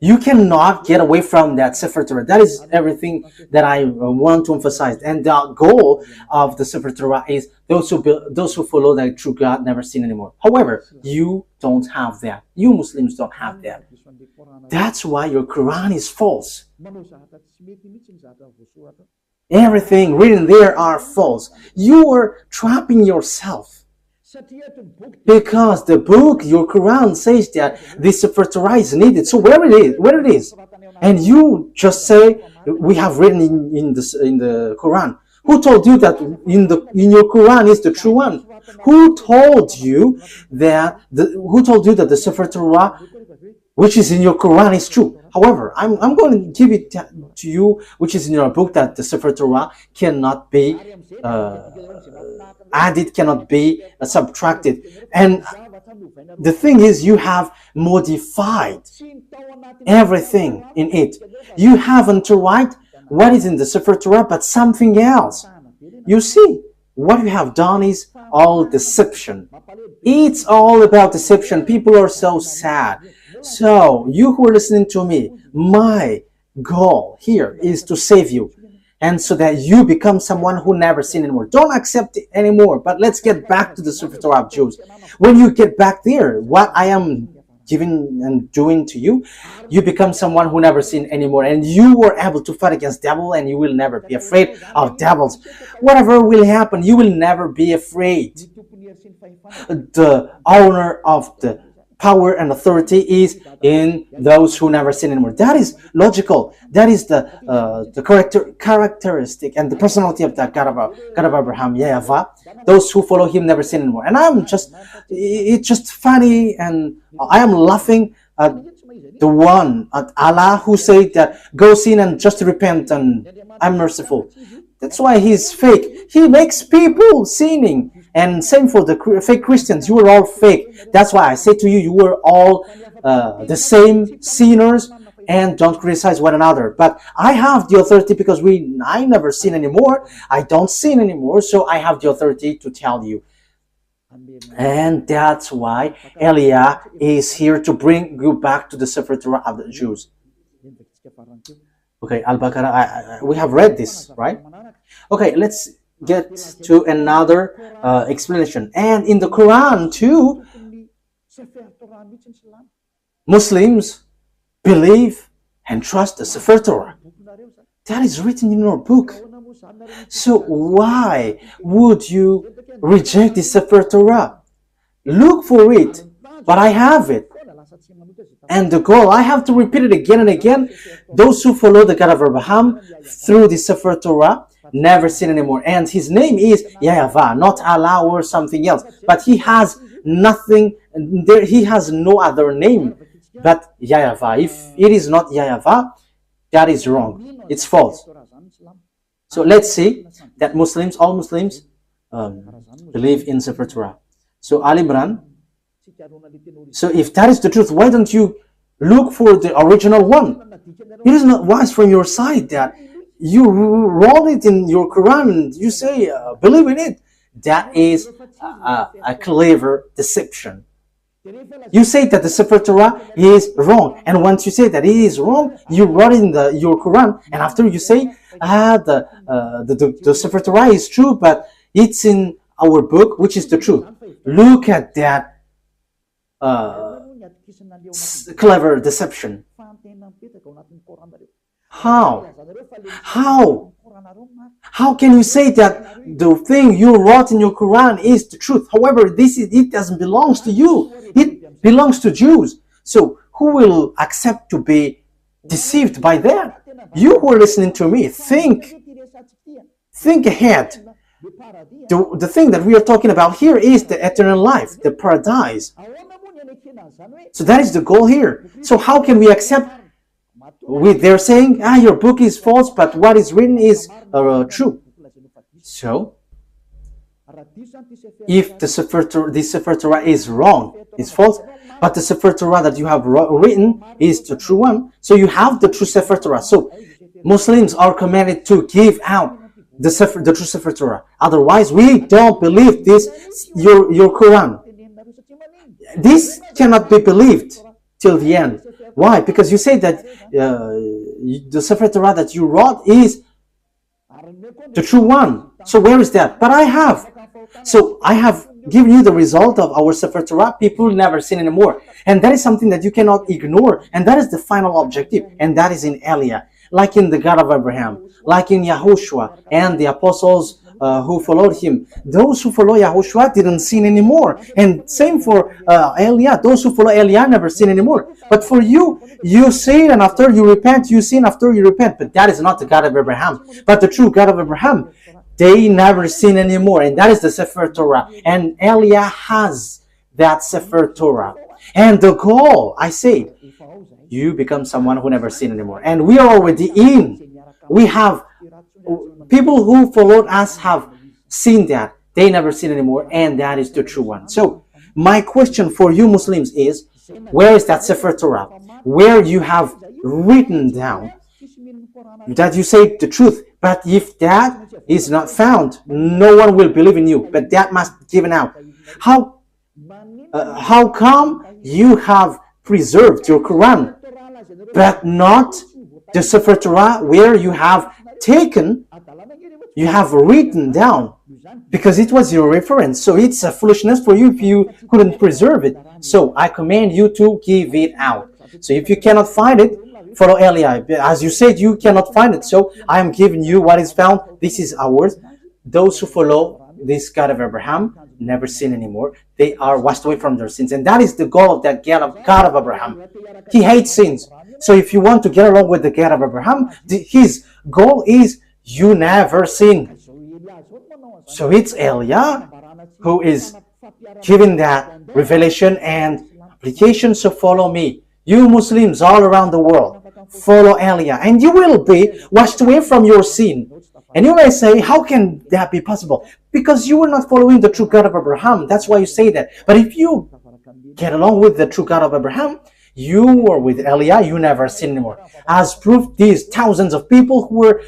You cannot get away from that Sefer Torah. That is everything that I want to emphasize. And the goal of the Sefer Torah is those who follow the true God never sin anymore. However, you don't have that. You Muslims don't have that. That's why your Quran is false. Everything written there are false. You are trapping yourself. Because the book, your Quran, says that this Sefer Torah is needed. So where it is, and you just say we have written in the Quran. Who told you that in your Quran is the true one? Who told you that the Sefer Torah, which is in your Quran, is true? However, I'm going to give it to you, which is in your book, that the Sefer Torah cannot be added, cannot be subtracted. And the thing is, you have modified everything in it. You haven't to write what is in the Sefer Torah, but something else. You see, what you have done is all deception. It's all about deception. People are so sad. So, you who are listening to me, my goal here is to save you. And so that you become someone who never sin anymore. Don't accept it anymore. But let's get back to the Sefer Torah of Jews. When you get back there, what I am giving and doing to you, you become someone who never sin anymore. And you were able to fight against devil, and you will never be afraid of devils. Whatever will happen, you will never be afraid. The owner of the power and authority is in those who never sin anymore. That is logical. That is the characteristic and the personality of that God of Abraham, YAHVAH. Those who follow him never sin anymore. And it's just funny, and I am laughing at the one, at Allah, who said that go sin and just repent and I'm merciful. That's why he's fake. He makes people sinning. And same for the fake Christians. You are all fake. That's why I say to you, you are all the same sinners, and don't criticize one another. But I have the authority because I never sin anymore. I don't sin anymore, so I have the authority to tell you. And that's why Elia is here to bring you back to the Sefer Torah of the Jews. Okay, Al-Baqarah, we have read this, right? Okay, let's get to another explanation. And in the Quran too, Muslims believe and trust the Sefer Torah. That is written in your book. So why would you reject the Sefer Torah? Look for it, but I have it. And the goal, I have to repeat it again and again. Those who follow the God of Abraham through the Sefer Torah never sin anymore. And his name is YAHVAH, not Allah or something else. But he has nothing, he has no other name but YAHVAH. If it is not YAHVAH, that is wrong. It's false. So let's see that all Muslims believe in Sefer Torah. So Al Imran. So if that is the truth, why don't you look for the original one? It is not wise from your side that you roll it in your Quran and you say, believe in it. That is a clever deception. You say that the Sefer Torah is wrong, and once you say that it is wrong, you wrote in your Quran, and after you say, the Sefer Torah is true, but it's in our book, which is the truth. Look at that clever deception. How can you say that the thing you wrote in your Quran is the truth? However, it doesn't belong to you. It belongs to Jews. So who will accept to be deceived by that? You who are listening to me, think ahead. The thing that we are talking about here is the eternal life, the paradise. So that is the goal here. So how can we accept? They're saying, your book is false, but what is written is true. So, if the Sefer Torah is wrong, is false, but the Sefer Torah that you have written is the true one, so you have the true Sefer Torah. So, Muslims are commanded to give out the true Sefer Torah. Otherwise, we don't believe this, your Quran. This cannot be believed till the end. Why? Because you say that the Sefer Torah that you wrote is the true one. So where is that? But I have. So I have given you the result of our Sefer Torah. People never sin anymore. And that is something that you cannot ignore. And that is the final objective. And that is in Eliah. Like in the God of Abraham. Like in YAHOSHUAH and the apostles who followed him. Those who follow YAHOSHUAH didn't sin anymore. And same for Eliah. Those who follow Eliah never sin anymore. But for you, you sin and after you repent, you sin after you repent. But that is not the God of Abraham. But the true God of Abraham, they never sin anymore. And that is the Sefer Torah. And Eliah has that Sefer Torah. And the goal, I say, you become someone who never sin anymore. And we are already in. We have people who followed us have seen that. They never sin anymore. And that is the true one. So my question for you Muslims is, where is that Sefer Torah? Where you have written down that you say the truth. But if that is not found, no one will believe in you. But that must be given out. How come you have preserved your Quran, but not the Sefer Torah where you have taken, you have written down, because it was your reference. So it's a foolishness for you if you couldn't preserve it. So I command you to give it out. So if you cannot find it, follow Eliah. As you said, you cannot find it. So I am giving you what is found. This is ours. Those who follow this God of Abraham never sin anymore. They are washed away from their sins. And that is the goal of that God of Abraham. He hates sins. So if you want to get along with the God of Abraham, his goal is you never sin. So it's Eliah who is giving that revelation and application. So follow me. You Muslims all around the world, follow Eliah, and you will be washed away from your sin. And you may say, how can that be possible? Because you are not following the true God of Abraham. That's why you say that. But if you get along with the true God of Abraham, you are with Eliah, you never sin anymore. As proof, these thousands of people who were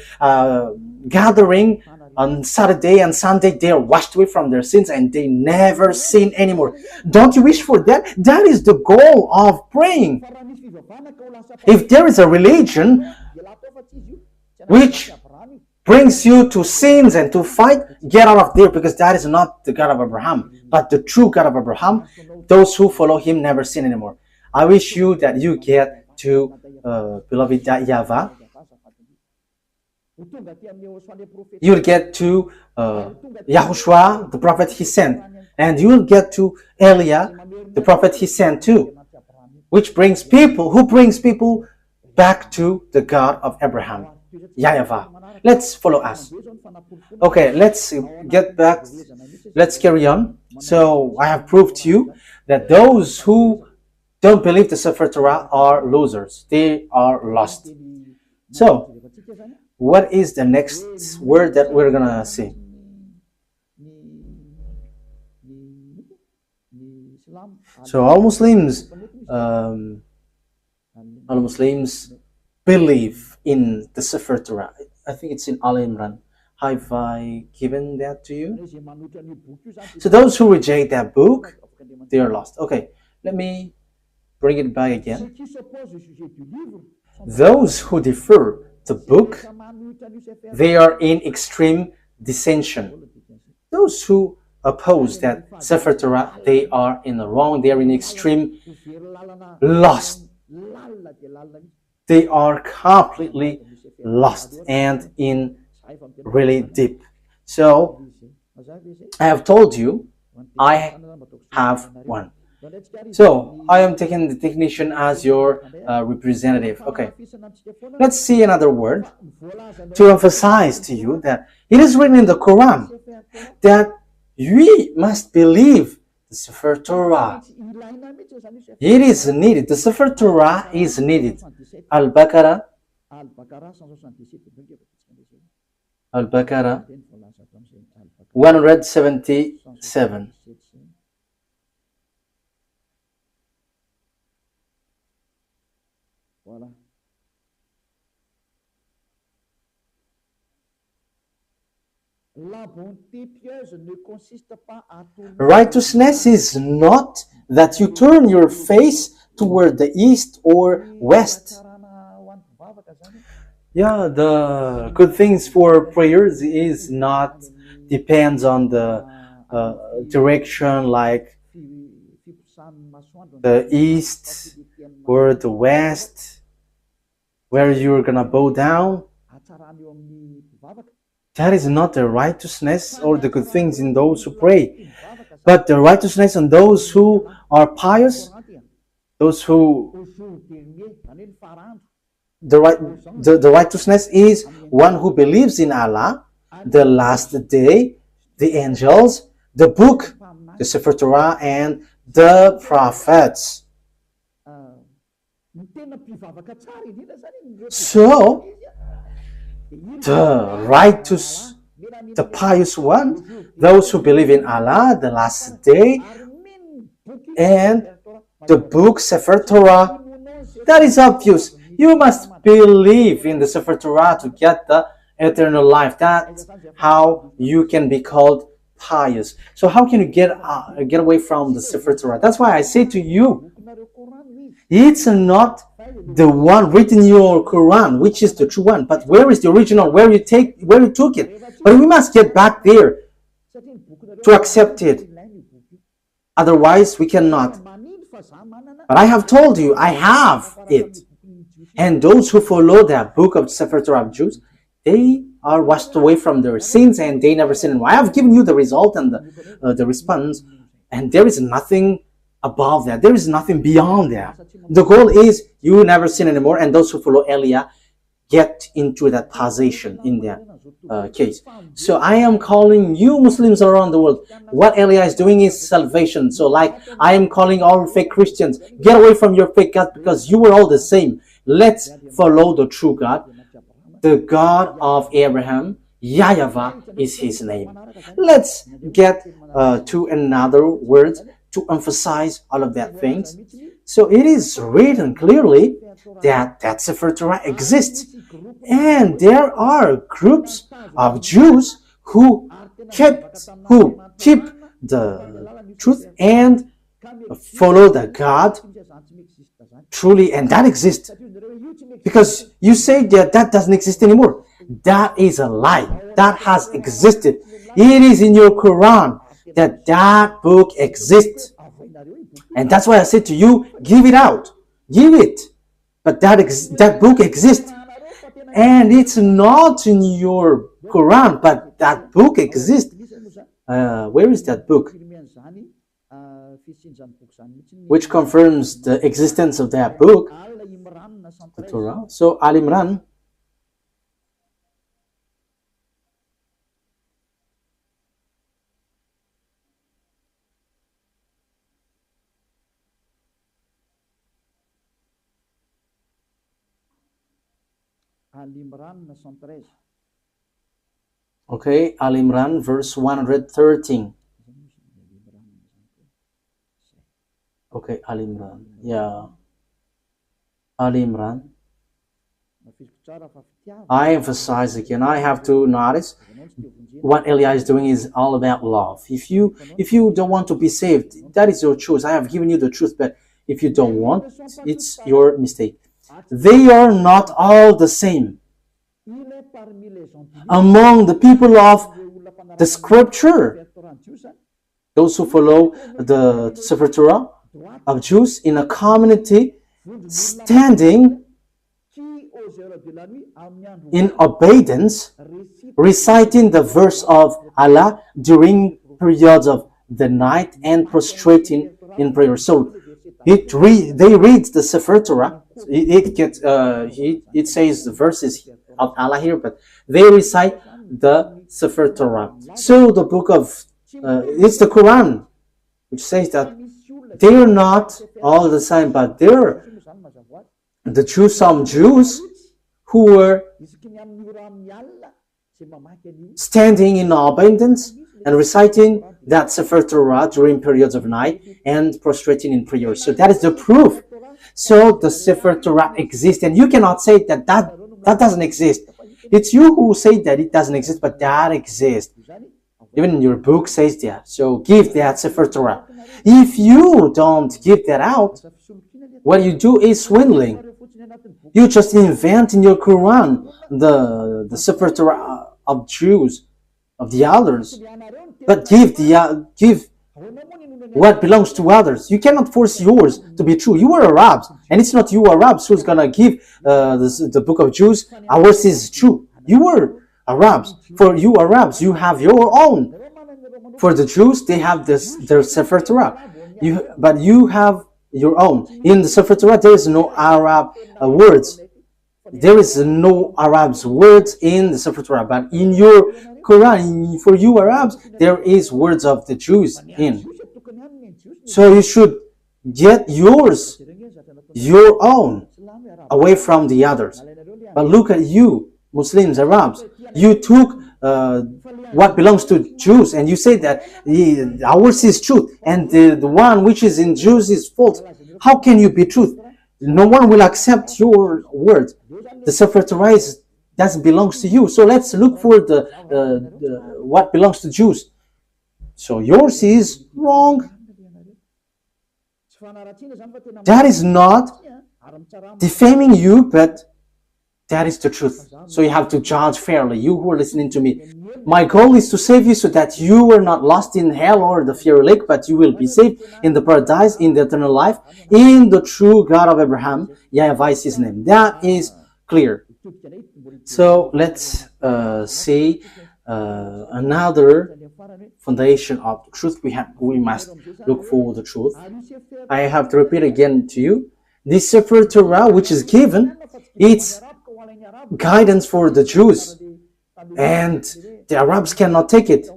gathering on Saturday and Sunday, they are washed away from their sins and they never sin anymore. Don't you wish for that? That is the goal of praying. If there is a religion which brings you to sins and to fight, get out of there, because that is not the God of Abraham. But the true God of Abraham, those who follow him never sin anymore. I wish you that you get to beloved YAHVAH. You'll get to YAHOSHUAH, the prophet he sent. And you'll get to Eliah, the prophet he sent too. Which brings people, who brings people back to the God of Abraham, YAHVAH. Let's follow us. Okay, let's get back. Let's carry on. So I have proved to you that those who don't believe the Sefer Torah are losers. They are lost. So what is the next word that we're gonna see? So all Muslims believe in the Sefer Torah. I think it's in Al Imran. Have I given that to you? So those who reject that book, they are lost. Okay, let me bring it back again. Those who defer the book, they are in extreme dissension. Those who oppose that Sefer Torah, they are in the wrong. They are in extreme lost. They are completely lost and in really deep. So I have told you I have one. So I am taking the technician as your representative. Okay, let's see another word to emphasize to you that it is written in the Quran that we must believe the Sefer Torah. It is needed. The Sefer Torah is needed. Al-Baqarah 177. Righteousness is not that you turn your face toward the east or west. Yeah, the good things for prayers is not depends on the direction, like the east or the west, where you're gonna bow down. That is not the righteousness or the good things in those who pray, but the righteousness in those who are pious, those who the righteousness is one who believes in Allah, the last day, the angels, the book, the Sefer Torah, and the prophets. So the righteous, the pious one, those who believe in Allah, the last day, and the book Sefer Torah, that is obvious. You must believe in the Sefer Torah to get the eternal life. That's how you can be called pious. So how can you get away from the Sefer Torah? That's why I say to you, it's not the one written in your Quran, which is the true one, but where is the original, where you took it? But we must get back there to accept it. Otherwise, we cannot. But I have told you, I have it. And those who follow the book of Sefer Torah of Jews, they are washed away from their sins and they never sin anymore. I have given you the result and the response, and there is nothing above that. There is nothing beyond that. The goal is you never sin anymore, and those who follow Elia get into that position in that case. So I am calling you Muslims around the world. What Elia is doing is salvation. So like I am calling all fake Christians, get away from your fake God because you are all the same. Let's follow the true God, the God of Abraham. YAHVAH is his name. Let's get to another word to emphasize all of that things. So it is written clearly that Sefer Torah exists, and there are groups of Jews who keep the truth and follow the God truly, and that exists. Because you say that doesn't exist anymore. That is a lie. That has existed. It is in your Quran that book exists. And that's why I said to you, give it out. Give it. But that book exists. And it's not in your Quran, but that book exists. Where is that book? Which confirms the existence of that book, the Torah. So Al Imran. Okay, Al Imran, verse 113. Okay, Al Imran. Yeah. Al Imran. I emphasize again, I have to notice what Elia is doing is all about love. If you don't want to be saved, that is your choice. I have given you the truth, but if you don't want, it's your mistake. They are not all the same. Among the people of the scripture, those who follow the Sefer Torah of Jews in a community, standing in obedience, reciting the verse of Allah during periods of the night and prostrating in prayer. So they read the Sefer Torah. It says the verses of Allah here, but they recite the Sefer Torah. So the book of it's the Quran, which says that they are not all the same, but they're the Jews, some Jews who were standing in abundance and reciting that Sefer Torah during periods of night and prostrating in prayer. So that is the proof. So the Sefer Torah exists, and you cannot say that doesn't exist. It's you who say that it doesn't exist, but that exists. Even your book says that. So give that Sefer Torah. If you don't give that out, what you do is swindling. You just invent in your Quran the Sefer Torah of Jews, of the others, but give what belongs to others. You cannot force yours to be true. You are Arabs, and it's not you Arabs who's gonna give the book of Jews. Ours is true. You are Arabs. For you Arabs, you have your own. For the Jews, they have their Sefer Torah. But you have your own. In the Sefer Torah, there is no Arab words. There is no Arabs words in the Sefer Torah. But in your Quran, for you Arabs, there is words of the Jews in. So you should get yours, your own, away from the others. But look at you, Muslims, Arabs. You took what belongs to Jews, and you say that ours is truth, and the one which is in Jews is false. How can you be truth? No one will accept your word. The Sefer Torah doesn't belong to you. So let's look for the what belongs to Jews. So yours is wrong. That is not defaming you, but that is the truth. So you have to judge fairly. You who are listening to me, my goal is to save you so that you are not lost in hell or the fiery lake, but you will be saved in the paradise, in the eternal life, in the true God of Abraham. YAHVAH is his name. That is clear. So let's see another foundation of the truth. We must look for the truth. I have to repeat again to you. This Sefer Torah, which is given, it's guidance for the Jews, and the Arabs cannot take it.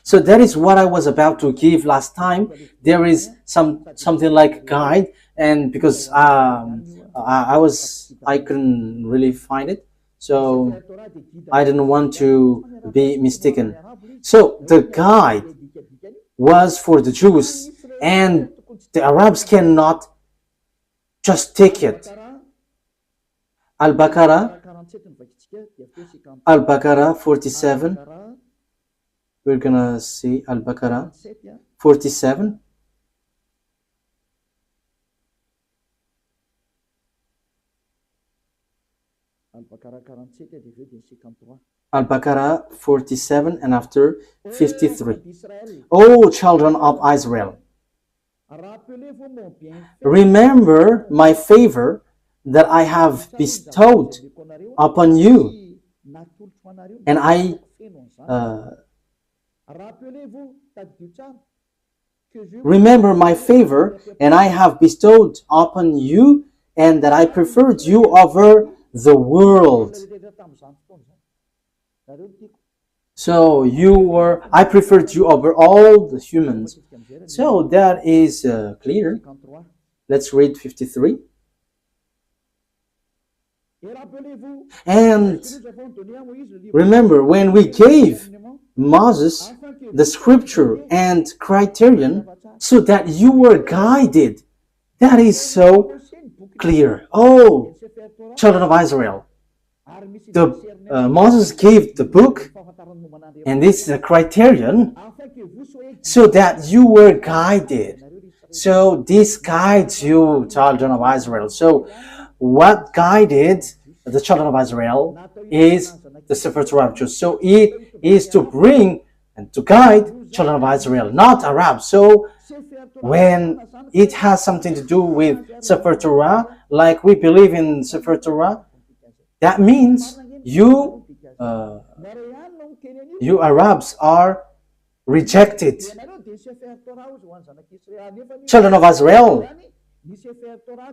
So that is what I was about to give last time. There is something like guide, and because I couldn't really find it, so I didn't want to be mistaken. So the guide was for the Jews, and the Arabs cannot just take it. Al-Baqarah 47. We're gonna see Al-Baqarah 47. Al-Baqarah 47 and after 53. O children of Israel, remember my favor that I have bestowed upon you, and I remember my favor, and I have bestowed upon you, and that I preferred you over the world. So I preferred you over all the humans. So that is clear. Let's read 53. And remember, when we gave Moses the scripture and criterion so that you were guided, that is so clear. Oh, children of Israel, Moses gave the book, and this is the criterion, so that you were guided. So this guides you, children of Israel. So what guided the children of Israel is the Sefer Torah. So it is to bring and to guide children of Israel, not Arabs. So when it has something to do with Sefer Torah, like we believe in Sefer Torah, that means you Arabs are rejected. Children of Israel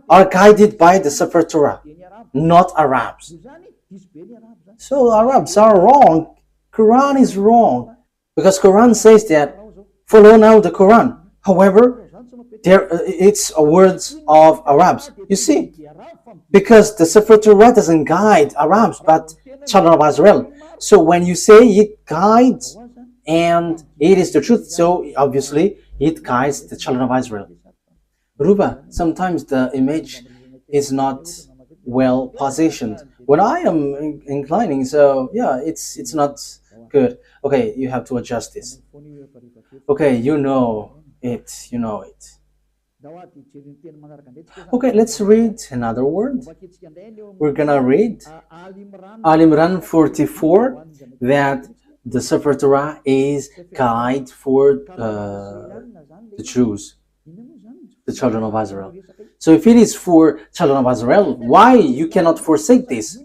are guided by the Sefer Torah, not Arabs. So Arabs are wrong. Quran is wrong, because Quran says that follow now the Quran. However, it's words of Arabs. You see, because the Sefer Torah doesn't guide Arabs, but children of Israel. So when you say it guides and it is the truth, so obviously it guides the children of Israel. Ruba, sometimes the image is not well positioned. when I am inclining, so yeah, it's not good. Okay, you have to adjust this. Okay, you know it. Okay, let's read another word. We're gonna read Al Imran 44, that the Sefer Torah is guide for the Jews, the children of Israel. So if it is for children of Israel, why you cannot forsake this?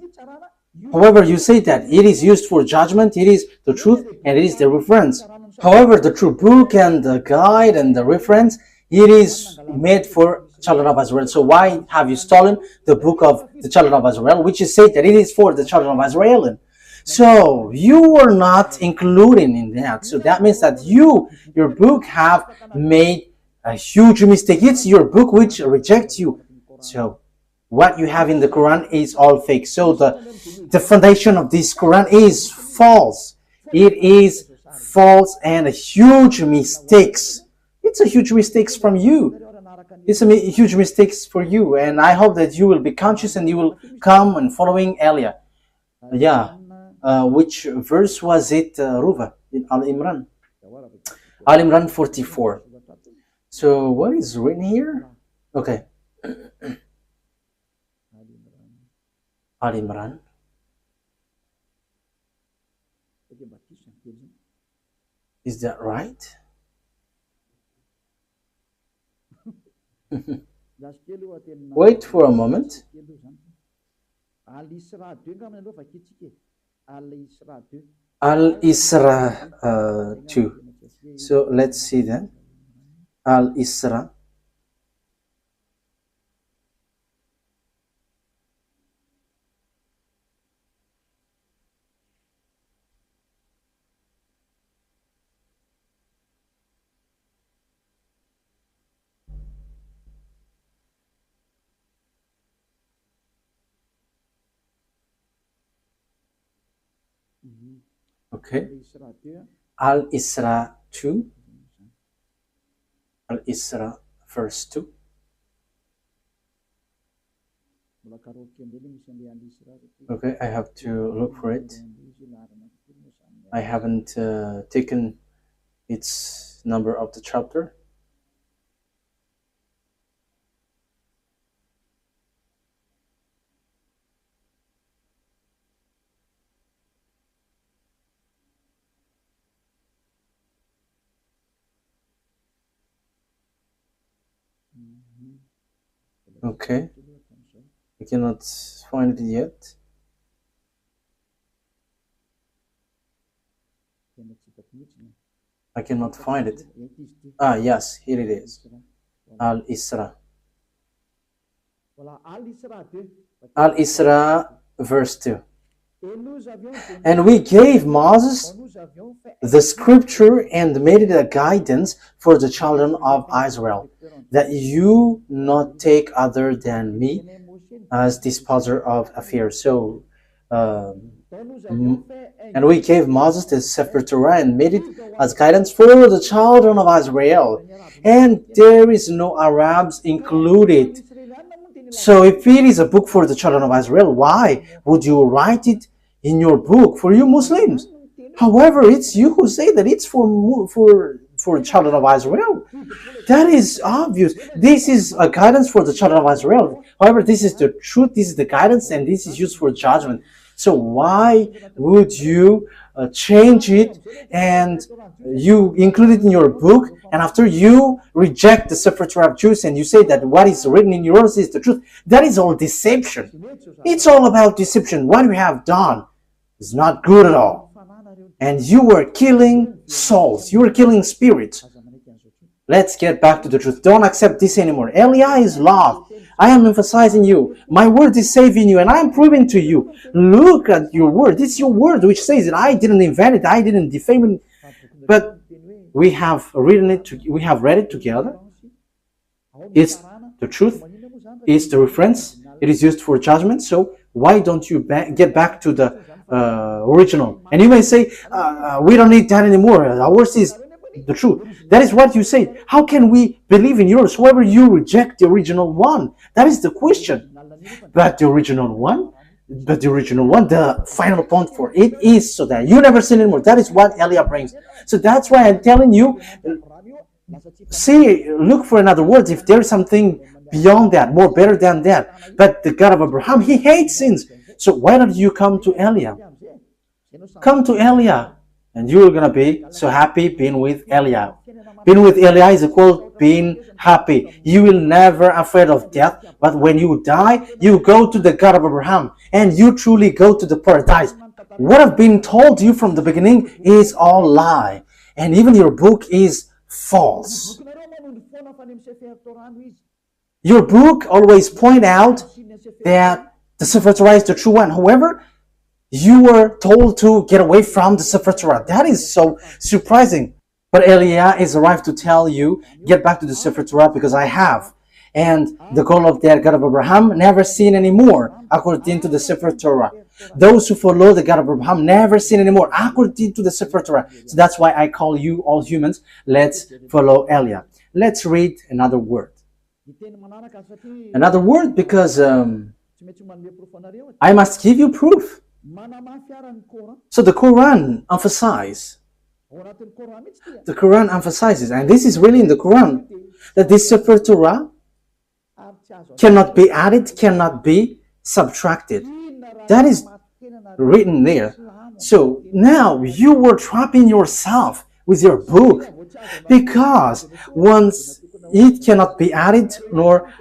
However, you say that it is used for judgment, it is the truth, and it is the reference. However, the true book and the guide and the reference, it is made for children of Israel. So why have you stolen the book of the children of Israel, which is said that it is for the children of Israel? So you were not included in that. So that means that your book have made a huge mistake. It's your book which rejects you. So what you have in the Quran is all fake. So the foundation of this Quran is false. It is false and a huge mistakes. It's a huge mistakes from you. It's a huge mistakes for you, and I hope that you will be conscious and you will come and following Elia. Yeah, which verse was it, Ruva, in Al Imran? Al Imran 44. So what is written here? Okay. Al Imran. Is that right? Wait for a moment. Al-Isra 2. So let's see then. Al-Isra. Okay. Al-Isra 2. Al-Isra verse 2. Okay, I have to look for it. I haven't taken its number of the chapter. Okay, I cannot find it yet. I cannot find it. Ah, yes, here it is. Al-Isra. Al-Isra verse 2. And we gave Moses the scripture and made it a guidance for the children of Israel, that you not take other than me as disposer of affairs. So, and we gave Moses the Sefer Torah and made it as guidance for the children of Israel. And there is no Arabs included. So if it is a book for the children of Israel, why would you write it in your book for you Muslims? However, it's you who say that it's for children of Israel. That is obvious. This is a guidance for the children of Israel. However, this is the truth, this is the guidance, and this is used for judgment. So why would you change it and you include it in your book, and after you reject the Sefer Torah of Jews and you say that what is written in yours is the truth? That is all deception. It's all about deception. What we have done is not good at all. And you were killing souls. You were killing spirits. Let's get back to the truth. Don't accept this anymore. Elia is love. I am emphasizing you. My word is saving you, and I am proving to you. Look at your word. It's your word which says that I didn't invent it. I didn't defame it. But we have written it. We have read it together. It's the truth. It's the reference. It is used for judgment. So why don't you get back to the original? And you may say, we don't need that anymore. Ours is the truth. That is what you say. How can we believe in yours? However, you reject the original one. That is the question. But the original one, But the original one, the final point for it is so that you never sin anymore. That is what Elia brings. So that's why I'm telling you, see, look for another word if there is something beyond that, more better than that. But the God of Abraham, he hates sins. So why don't you come to Elia? Come to Elia, and you're going to be so happy being with Elia. Being with Elia is equal being happy. You will never afraid of death, but when you die, you go to the God of Abraham, and you truly go to the paradise. What I've been told you from the beginning is all lie, and even your book is false. Your book always point out that the Sefer Torah is the true one. However, you were told to get away from the Sefer Torah. That is so surprising. But Elia is arrived to tell you, get back to the Sefer Torah because I have. And the goal of that God of Abraham, never sin anymore, according to the Sefer Torah. Those who follow the God of Abraham never sin anymore, according to the Sefer Torah. So that's why I call you all humans, let's follow Elia. Let's read another word. Another word because I must give you proof. So the Quran emphasizes, and this is really in the Quran, that this Sefer Torah cannot be added, cannot be subtracted. That is written there. So now you were trapping yourself with your book, because once it cannot be added nor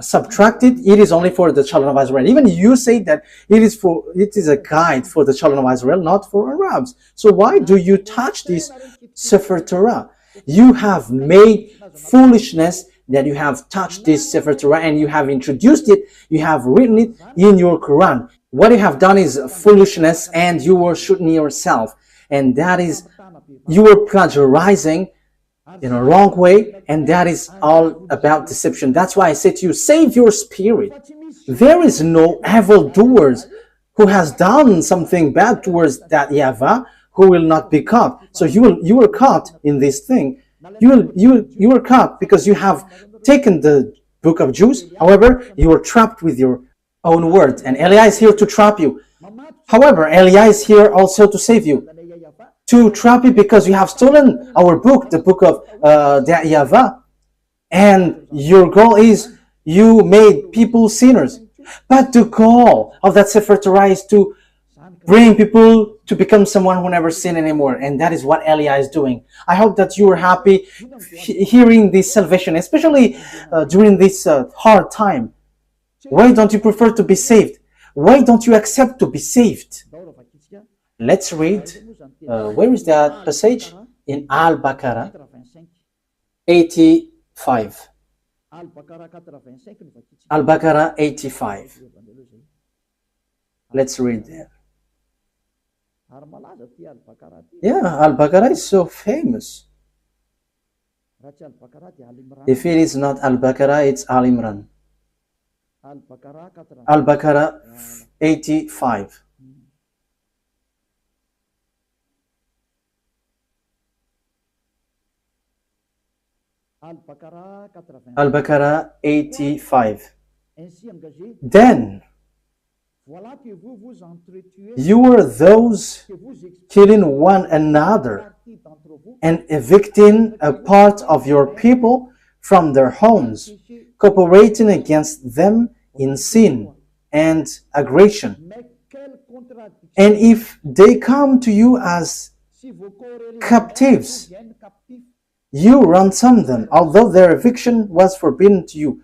subtracted, it is only for the children of Israel. Even you say that it is a guide for the children of Israel, not for Arabs. So why do you touch this Sefer Torah? You have made foolishness that you have touched this Sefer Torah, and you have introduced it, you have written it in your Quran. What you have done is foolishness, and you were shooting yourself, and that is, you were plagiarizing in a wrong way, and that is all about deception. That's why I say to you, save your spirit. There is no evildoers who has done something bad towards that YAHVAH who will not be caught. So you were caught in this thing. You were caught because you have taken the book of Jews. However, you were trapped with your own words, and Elia is here to trap you. However, Elia is here also to save you, to trap you, because you have stolen our book, the book of the YAHVAH, and your goal is you made people sinners. But the goal of that Sefer Torah is to bring people to become someone who never sin anymore, and that is what Elia is doing. I hope that you are happy hearing this salvation, especially during this hard time. Why don't you prefer to be saved? Why don't you accept to be saved? Let's read. Where is that passage? In Al-Baqarah 85. Al-Baqarah 85. Let's read there. Yeah, Al-Baqarah is so famous. If it is not Al-Baqarah, it's Al-Imran. Al-Baqarah 85. Al-Baqarah 85. Then you were those killing one another and evicting a part of your people from their homes, cooperating against them in sin and aggression. And if they come to you as captives, you ransom them, although their eviction was forbidden to you.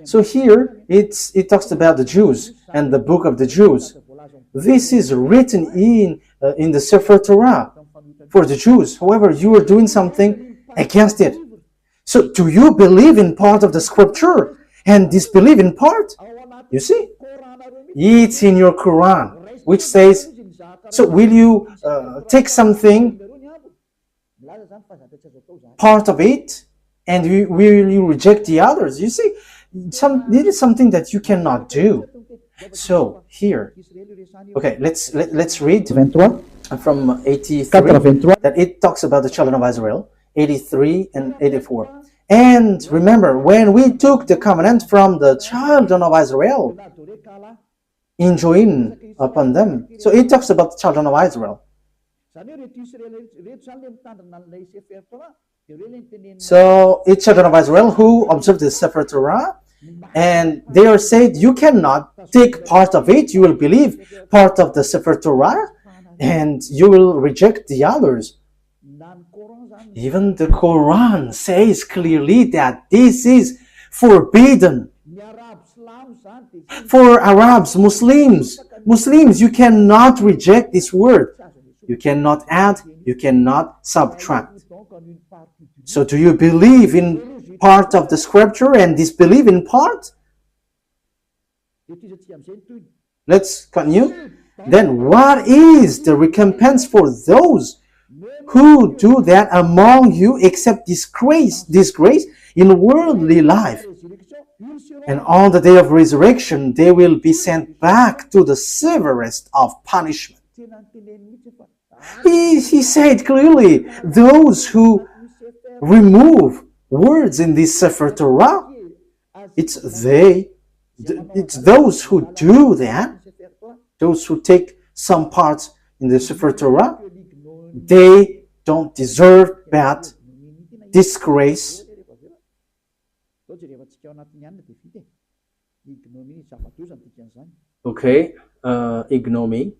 So here it talks about the Jews and the book of the Jews. This is written in the Sefer Torah for the Jews. However, you are doing something against it. So do you believe in part of the scripture and disbelieve in part? You see, it's in your Quran, which says, so will you take something, part of it, and will you reject the others? You see, it is something that you cannot do. So here, okay, let's read from 83, that it talks about the children of Israel. 83 and 84. And remember, when we took the covenant from the children of Israel, enjoin upon them. So it talks about the children of Israel. So it's children of Israel who observe the Sefer Torah, and they are said, you cannot take part of it, you will believe part of the Sefer Torah, and you will reject the others. Even the Quran says clearly that this is forbidden. For Arabs, Muslims, you cannot reject this word. You cannot add, you cannot subtract. So do you believe in part of the scripture and disbelieve in part? Let's continue. Then what is the recompense for those who do that among you except disgrace in worldly life? And on the day of resurrection, they will be sent back to the severest of punishment. He said clearly, those who remove words in this Sefer Torah, it's those who do that, those who take some parts in the Sefer Torah, they don't deserve that disgrace. Okay, ignominy.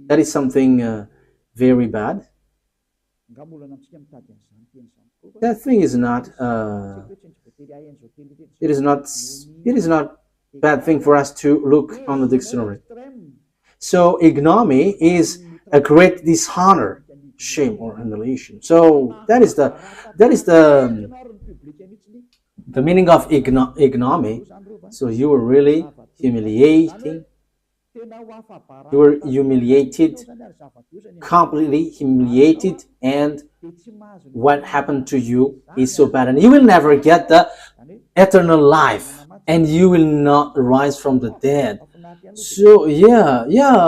That is something very bad. That thing is not. It is not bad thing for us to look on the dictionary. So ignominy is a great dishonor, shame, or humiliation. So that is the meaning of ignominy. So you were really humiliating. You were humiliated, completely humiliated, and what happened to you is so bad, and you will never get the eternal life, and you will not rise from the dead. So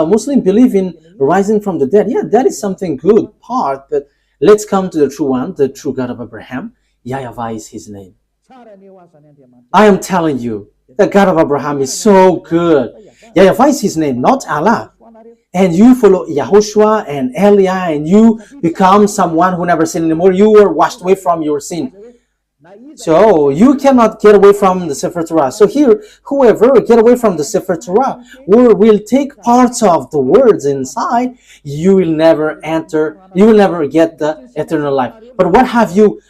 Muslims believe in rising from the dead. Yeah, that is something good part, but let's come to the true one, the true God of Abraham. YAHVAH is his name. I am telling you, the God of Abraham is so good. YAHVAH is his name, not Allah. And you follow YAHOSHUAH and Eliah, and you become someone who never sinned anymore. You were washed away from your sin. So you cannot get away from the Sefer Torah. So here, whoever get away from the Sefer Torah or will take parts of the words inside, you will never enter, you will never get the eternal life. But what have you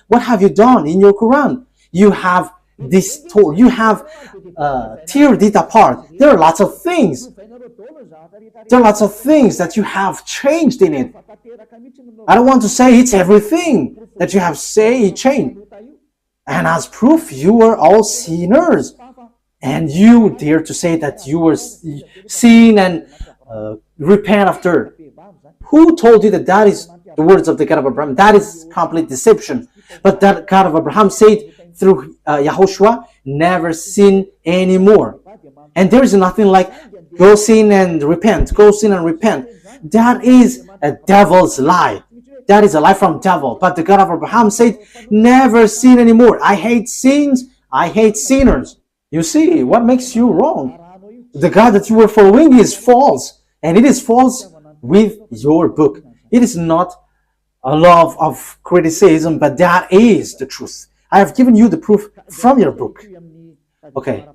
done in your Quran? You have distorted, you have teared it apart. There are lots of things. There are lots of things that you have changed in it. I don't want to say it's everything that you have changed. And as proof, you were all sinners. And you dare to say that you were sin and repent after. Who told you that that is the words of the God of Abraham? That is complete deception. But that God of Abraham said through YAHOSHUAH, never sin anymore. And there is nothing like go sin and repent, go sin and repent. That is a devil's lie. That is a lie from devil. But the God of Abraham said, never sin anymore. I hate sins. I hate sinners. You see, what makes you wrong? The God that you were following is false. And it is false with your book. It is not a love of criticism, but that is the truth. I have given you the proof from your book. Okay,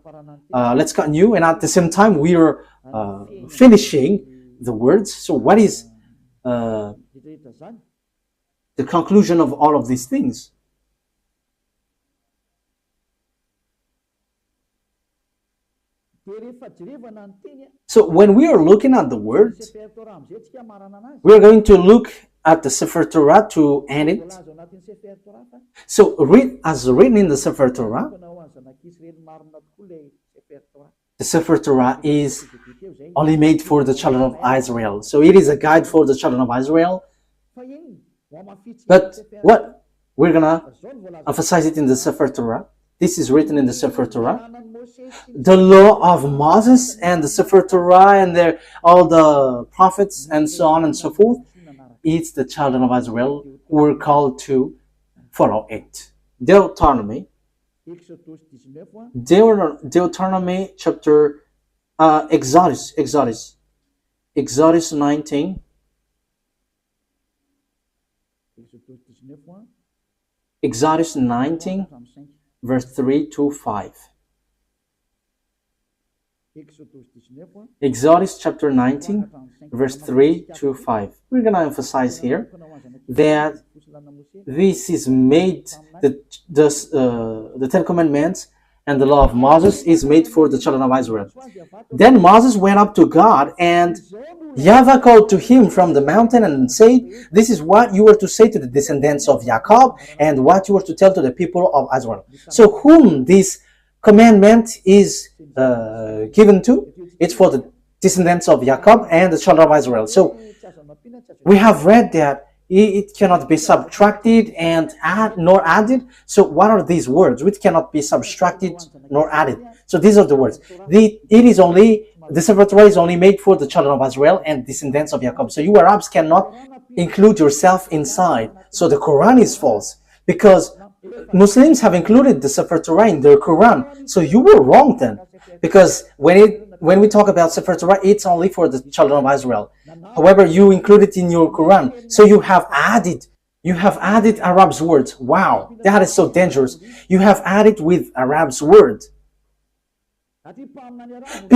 let's continue. And at the same time, we are finishing the words. So what is the conclusion of all of these things? So when we are looking at the words, we are going to look at the Sefer Torah to end it. So as written in the Sefer Torah, the Sefer Torah is only made for the children of Israel. So it is a guide for the children of Israel. But what? We're going to emphasize it in the Sefer Torah. This is written in the Sefer Torah. The law of Moses and the Sefer Torah and all the prophets and so on and so forth it's the children of Israel who were called to follow it. Deuteronomy chapter Exodus 19. Exodus 19, verse 3 to 5. Exodus chapter 19, verse 3 to 5. We're going to emphasize here that this is made, the Ten Commandments and the law of Moses is made for the children of Israel. Then Moses went up to God, and YAHVAH called to him from the mountain and said, "This is what you were to say to the descendants of Jacob, and what you were to tell to the people of Israel." So whom this commandment is given to? It's for the descendants of Jacob and the children of Israel. So we have read that it cannot be subtracted and nor added. So what are these words? Which cannot be subtracted nor added. So these are the words. The Sefer Torah is only made for the children of Israel and descendants of Jacob. So you Arabs cannot include yourself inside. So the Quran is false, because Muslims have included the Sefer Torah in their Quran. So you were wrong then, because when we talk about Sefer Torah, it's only for the children of Israel. However, you include it in your Quran. So you have added Arab's words. Wow, that is so dangerous. You have added with Arab's words,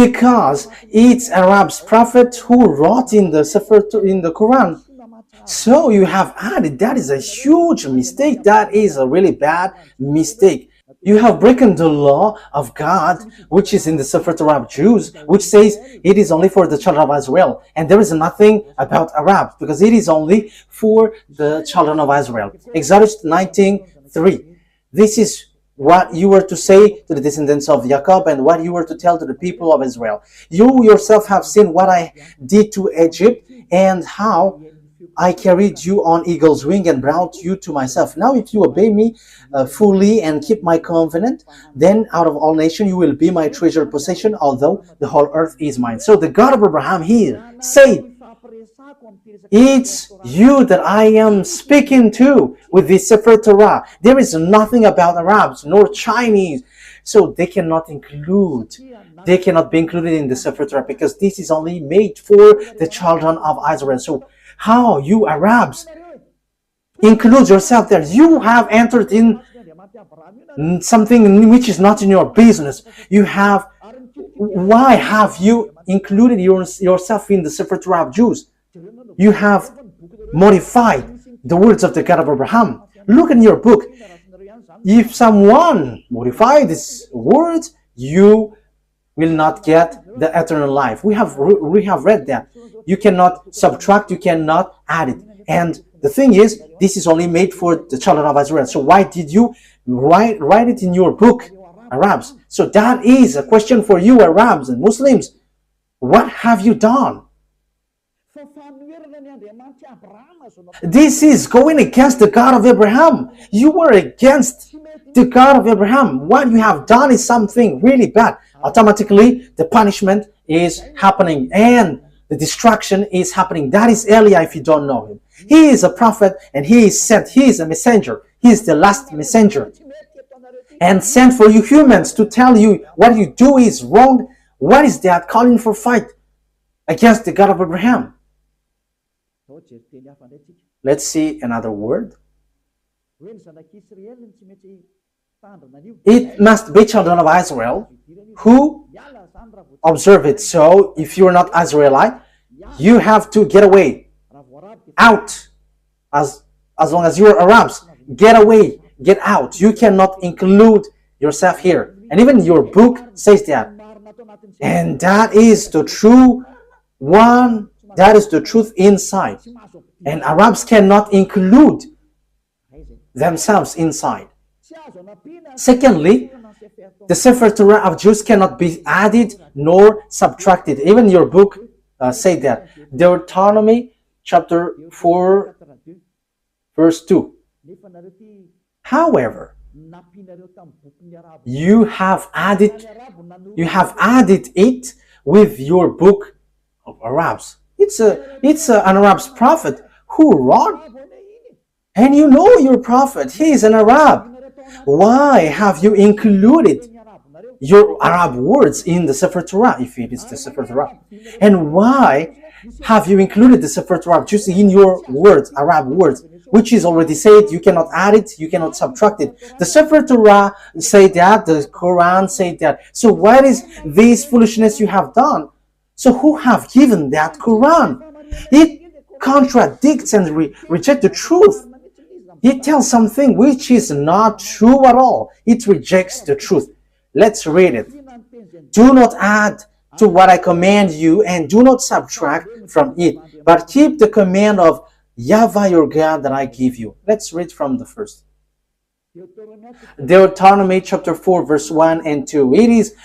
because it's Arab's prophet who wrote in the Quran. So you have added. That is a huge mistake. That is a really bad mistake. You have broken the law of God, which is in the Sefer Torah of Jews, which says it is only for the children of Israel. And there is nothing about Arabs, because it is only for the children of Israel. Exodus 19:3. This is what you were to say to the descendants of Jacob, and what you were to tell to the people of Israel. You yourself have seen what I did to Egypt, and how I carried you on eagle's wing and brought you to myself. Now if you obey me fully and keep my covenant, then out of all nations you will be my treasured possession, although the whole earth is mine. So the God of Abraham here said, it's you that I am speaking to with the Sefer Torah. There is nothing about Arabs nor Chinese. So they cannot be included in the Sefer Torah, because this is only made for the children of Israel. So how you Arabs include yourself there? You have entered in something which is not in your business. Why have you included yourself in the Sefer Torah of Jews? You have modified the words of the God of Abraham. Look in your book. If someone modify these words, you will not get the eternal life. We have read that. You cannot subtract, you cannot add it. And the thing is, this is only made for the children of Israel. So why did you write it in your book, Arabs? So that is a question for you, Arabs and Muslims. What have you done? This is going against the God of Abraham. You were against the God of Abraham. What you have done is something really bad. Automatically, the punishment is happening and the destruction is happening. That is Elijah, if you don't know him. He is a prophet and he is sent. He is a messenger. He is the last messenger. And sent for you humans to tell you what you do is wrong. What is that? Calling for fight against the God of Abraham. Let's see another word. It must be children of Israel who observe it. So if you're not Israelite, you have to get away, out. As long as you're Arabs, get away, get out. You cannot include yourself here. And even your book says that. And that is the true one. That is the truth inside. And Arabs cannot include themselves inside. Secondly, the Sefer Torah of Jews cannot be added nor subtracted. Even your book said that. Deuteronomy chapter 4 verse 2. However, you have added it with your book of Arabs. It's an Arab's prophet who wrote? And you know your prophet, he is an Arab. Why have you included your Arab words in the Sefer Torah, if it is the Sefer Torah? And why have you included the Sefer Torah just in your words, Arab words, which is already said, you cannot add it, you cannot subtract it. The Sefer Torah say that, the Quran say that. So what is this foolishness you have done? So who have given that Quran? It contradicts and rejects the truth. It tells something which is not true at all. It rejects the truth. Let's read it. Do not add to what I command you, and do not subtract from it, but keep the command of YAHVAH your God that I give you. Let's read from the first. Deuteronomy chapter 4 verse 1 and 2. It is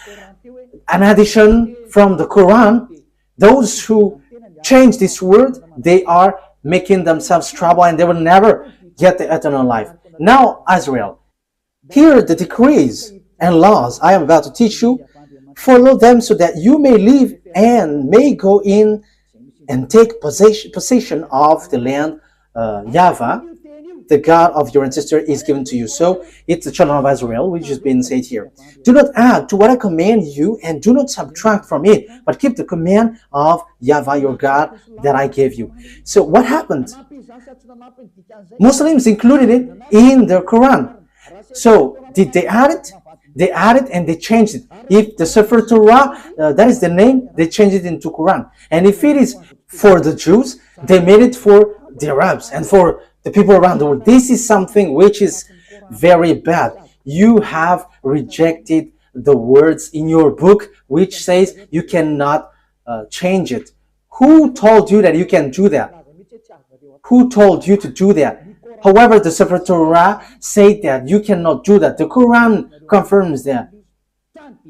an addition from the Quran. Those who change this word, they are making themselves trouble and they will never get the eternal life. Now, Israel, here the decrees and laws I am about to teach you, follow them so that you may live and may go in and take possession of the land YAHVAH, the God of your ancestor, is given to you. So it's the children of Israel, which has been said here. Do not add to what I command you, and do not subtract from it, but keep the command of YAHVAH your God that I gave you. So what happened? Muslims included it in their Quran. So did they add it? They added and they changed it. If the Sefer Torah, that is the name, they changed it into Quran. And if it is for the Jews, they made it for the Arabs and for the people around the world. This is something which is very bad. You have rejected the words in your book which says you cannot change it. Who told you that you can do that? Who told you to do that? However, the Sefer Torah said that you cannot do that. The Quran confirms that.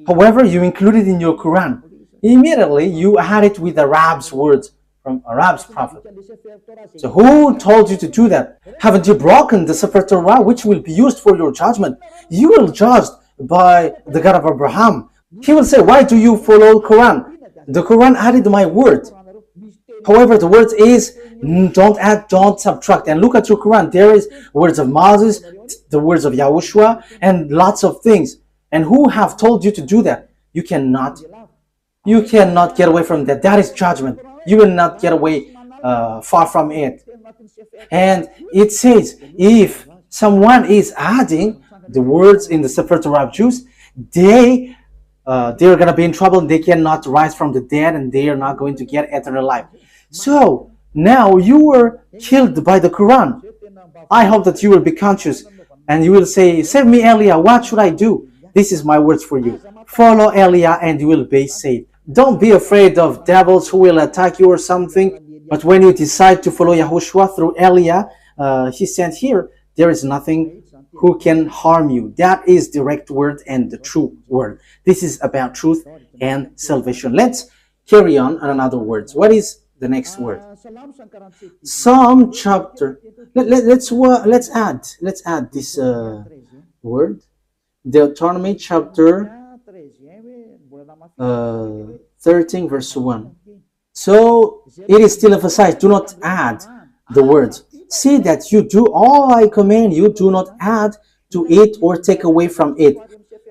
However, you include it in your Quran. Immediately, you add it with Arab's words from Arab's prophet. So who told you to do that? Haven't you broken the Sefer Torah, which will be used for your judgment? You will judge by the God of Abraham. He will say, why do you follow Quran? The Quran added my word. However, the word is, don't add, don't subtract. And look at your Quran. There is words of Moses, the words of YAHOSHUAH, and lots of things. And who have told you to do that? You cannot get away from that. That is judgment. You will not get away far from it. And it says, if someone is adding the words in the Sefer Torah of Jews, they're going to be in trouble. They cannot rise from the dead, and they are not going to get eternal life. So now you were killed by the Quran. I hope that you will be conscious and you will say, save me, Elia, what should I do? This is my words for you. Follow Elia and you will be saved. Don't be afraid of devils who will attack you or something. But when you decide to follow YAHOSHUAH through Elia, he said here, there is nothing who can harm you. That is direct word and the true word. This is about truth and salvation. Let's carry on another words. What is the next word? Psalm chapter. Let's add this word. Deuteronomy chapter 13 verse 1. So it is still emphasized, do not add the words. See that you do all I command you, do not add to it or take away from it.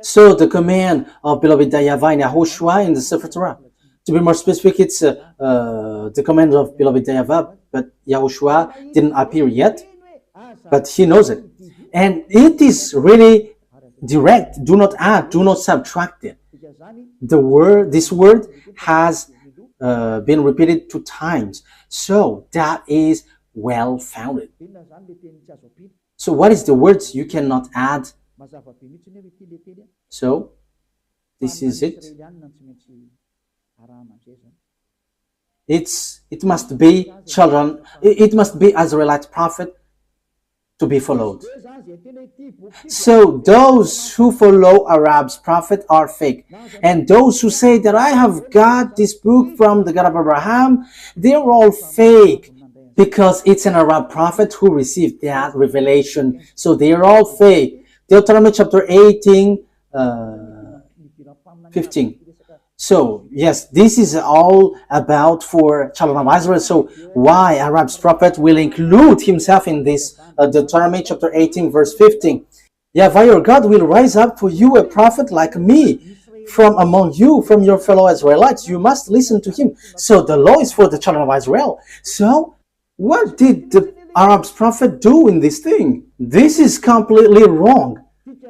So the command of beloved YAHVAH and YAHOSHUAH in the Sefer Torah. To be more specific, it's the command of beloved YAHVAH, but YAHOSHUAH didn't appear yet, but he knows it. And it is really direct. Do not add, do not subtract it. This word has been repeated 2 times. So that is well founded. So what is the words you cannot add? So this is it. It must be children. It must be Israelite prophet to be followed. So those who follow Arab's prophet are fake. And those who say that I have got this book from the God of Abraham, they're all fake. Because it's an Arab prophet who received that revelation. So they are all fake. Deuteronomy chapter 18, 15. So yes, this is all about for children of Israel. So why Arab's prophet will include himself in this Deuteronomy chapter 18 verse 15. YAHVAH your God will rise up for you a prophet like me from among you, from your fellow Israelites. You must listen to him. So the law is for the children of Israel. So what did the Arab's prophet do in this thing? This is completely wrong.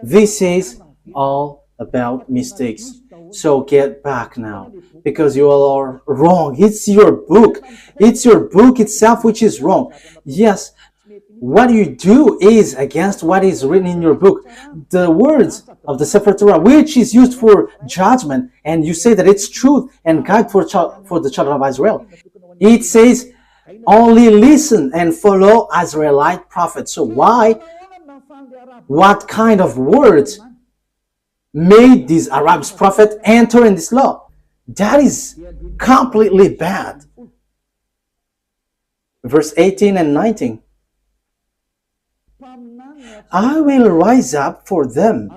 This is all about mistakes. So get back now, because you all are wrong. It's your book. It's your book itself which is wrong. Yes, what you do is against what is written in your book. The words of the Sefer Torah, which is used for judgment, and you say that it's truth and guide for the children of Israel. It says, only listen and follow Israelite prophets. So why? What kind of words made this Arab's prophet enter in this law? That is completely bad. Verse 18 and 19. I will rise up for them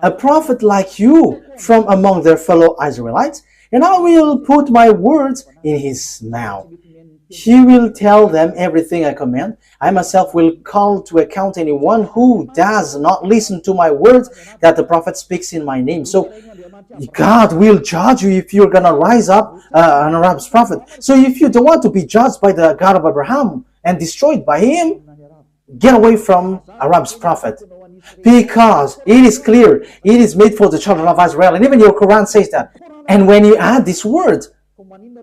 a prophet like you from among their fellow Israelites, and I will put my words in his mouth. He will tell them everything I command. I myself will call to account anyone who does not listen to my words that the prophet speaks in my name. So God will judge you if you're going to rise up an Arab's prophet. So if you don't want to be judged by the God of Abraham and destroyed by him, get away from Arab's prophet. Because it is clear, it is made for the children of Israel. And even your Quran says that. And when you add this word,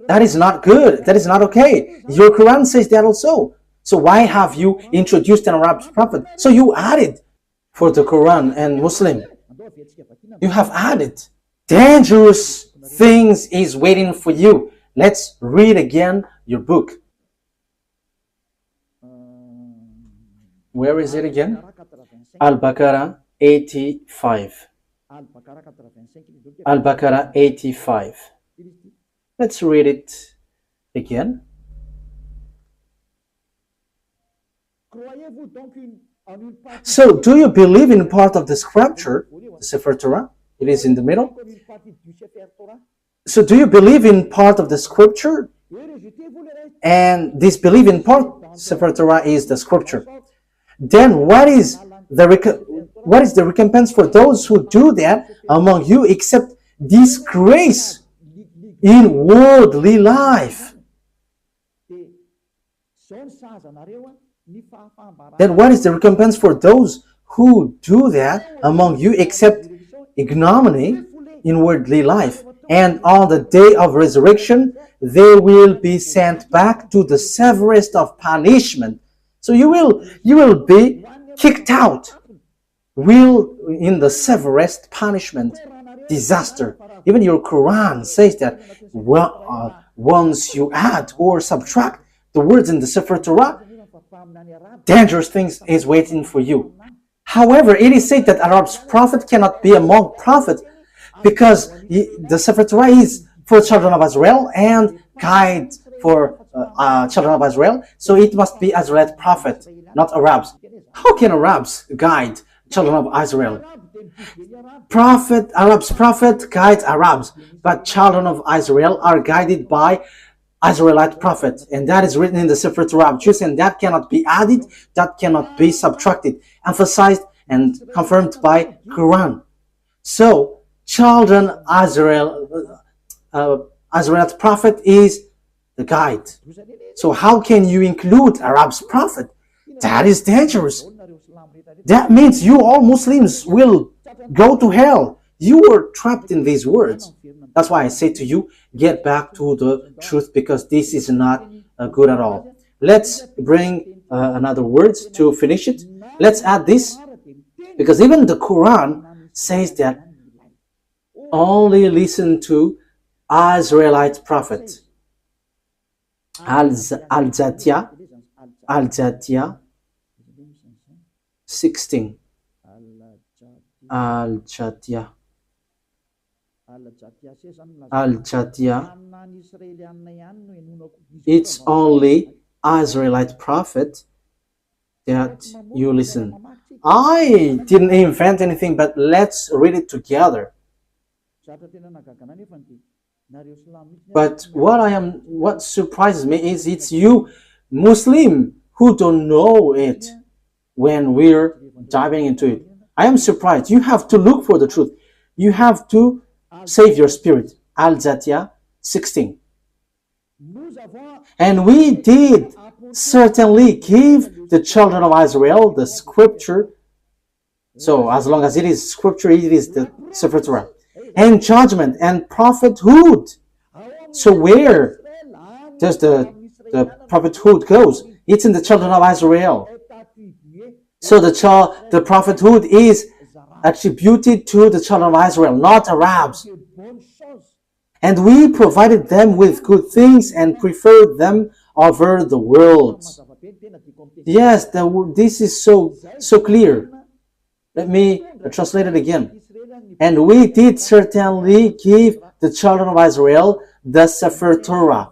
that is not good. That is not okay. Your Quran says that also. So why have you introduced an Arab's prophet? So you added for the Quran and Muslim. You have added. Dangerous things is waiting for you. Let's read again your book. Where is it again? Al-Baqarah 85. Al-Baqarah 85. Let's read it again. So, do you believe in part of the scripture, the Sefer Torah? It is in the middle. So, do you believe in part of the scripture? And this belief in part, Sefer Torah is the scripture. Then what is the recompense for those who do that among you except disgrace in worldly life? Then what is the recompense for those who do that among you except ignominy in worldly life? And on the day of resurrection, they will be sent back to the severest of punishment. So you will be kicked out. In the severest punishment, disaster. Even your Quran says that once you add or subtract the words in the Sefer Torah, dangerous things is waiting for you. However, it is said that Arab's prophet cannot be among prophets because the Sefer Torah is for children of Israel and guide for children of Israel. So it must be Israelite prophet, not Arabs. How can Arabs guide children of Israel? Arab's prophet guides Arabs, but children of Israel are guided by Israelite prophet, and that is written in the Sefer Torah of Jews, and that cannot be added, that cannot be subtracted, emphasized and confirmed by Quran. So, children Israelite prophet is the guide. So how can you include Arab's prophet? That is dangerous. That means you all Muslims will go to hell. You were trapped in these words. That's why I say to you, get back to the truth, because this is not good at all. Let's bring another words to finish it. Let's add this, because even the Quran says that only listen to Israelite prophet. Al-Jatiyah 16. Al-Jatiyah. It's only Israelite prophet that you listen. I didn't invent anything, but let's read it together. But what surprises me is it's you, Muslim, who don't know it when we're diving into it. I am surprised. You have to look for the truth. You have to save your spirit. Al-Zatiyah 16. And we did certainly give the children of Israel the scripture. So as long as it is scripture, it is the Sefer Torah. And judgment and prophethood. So where does the prophethood goes? It's in the children of Israel. So the prophethood is attributed to the children of Israel, not Arabs. And we provided them with good things and preferred them over the world. Yes, this is so clear. Let me translate it again. And we did certainly give the children of Israel the Sefer Torah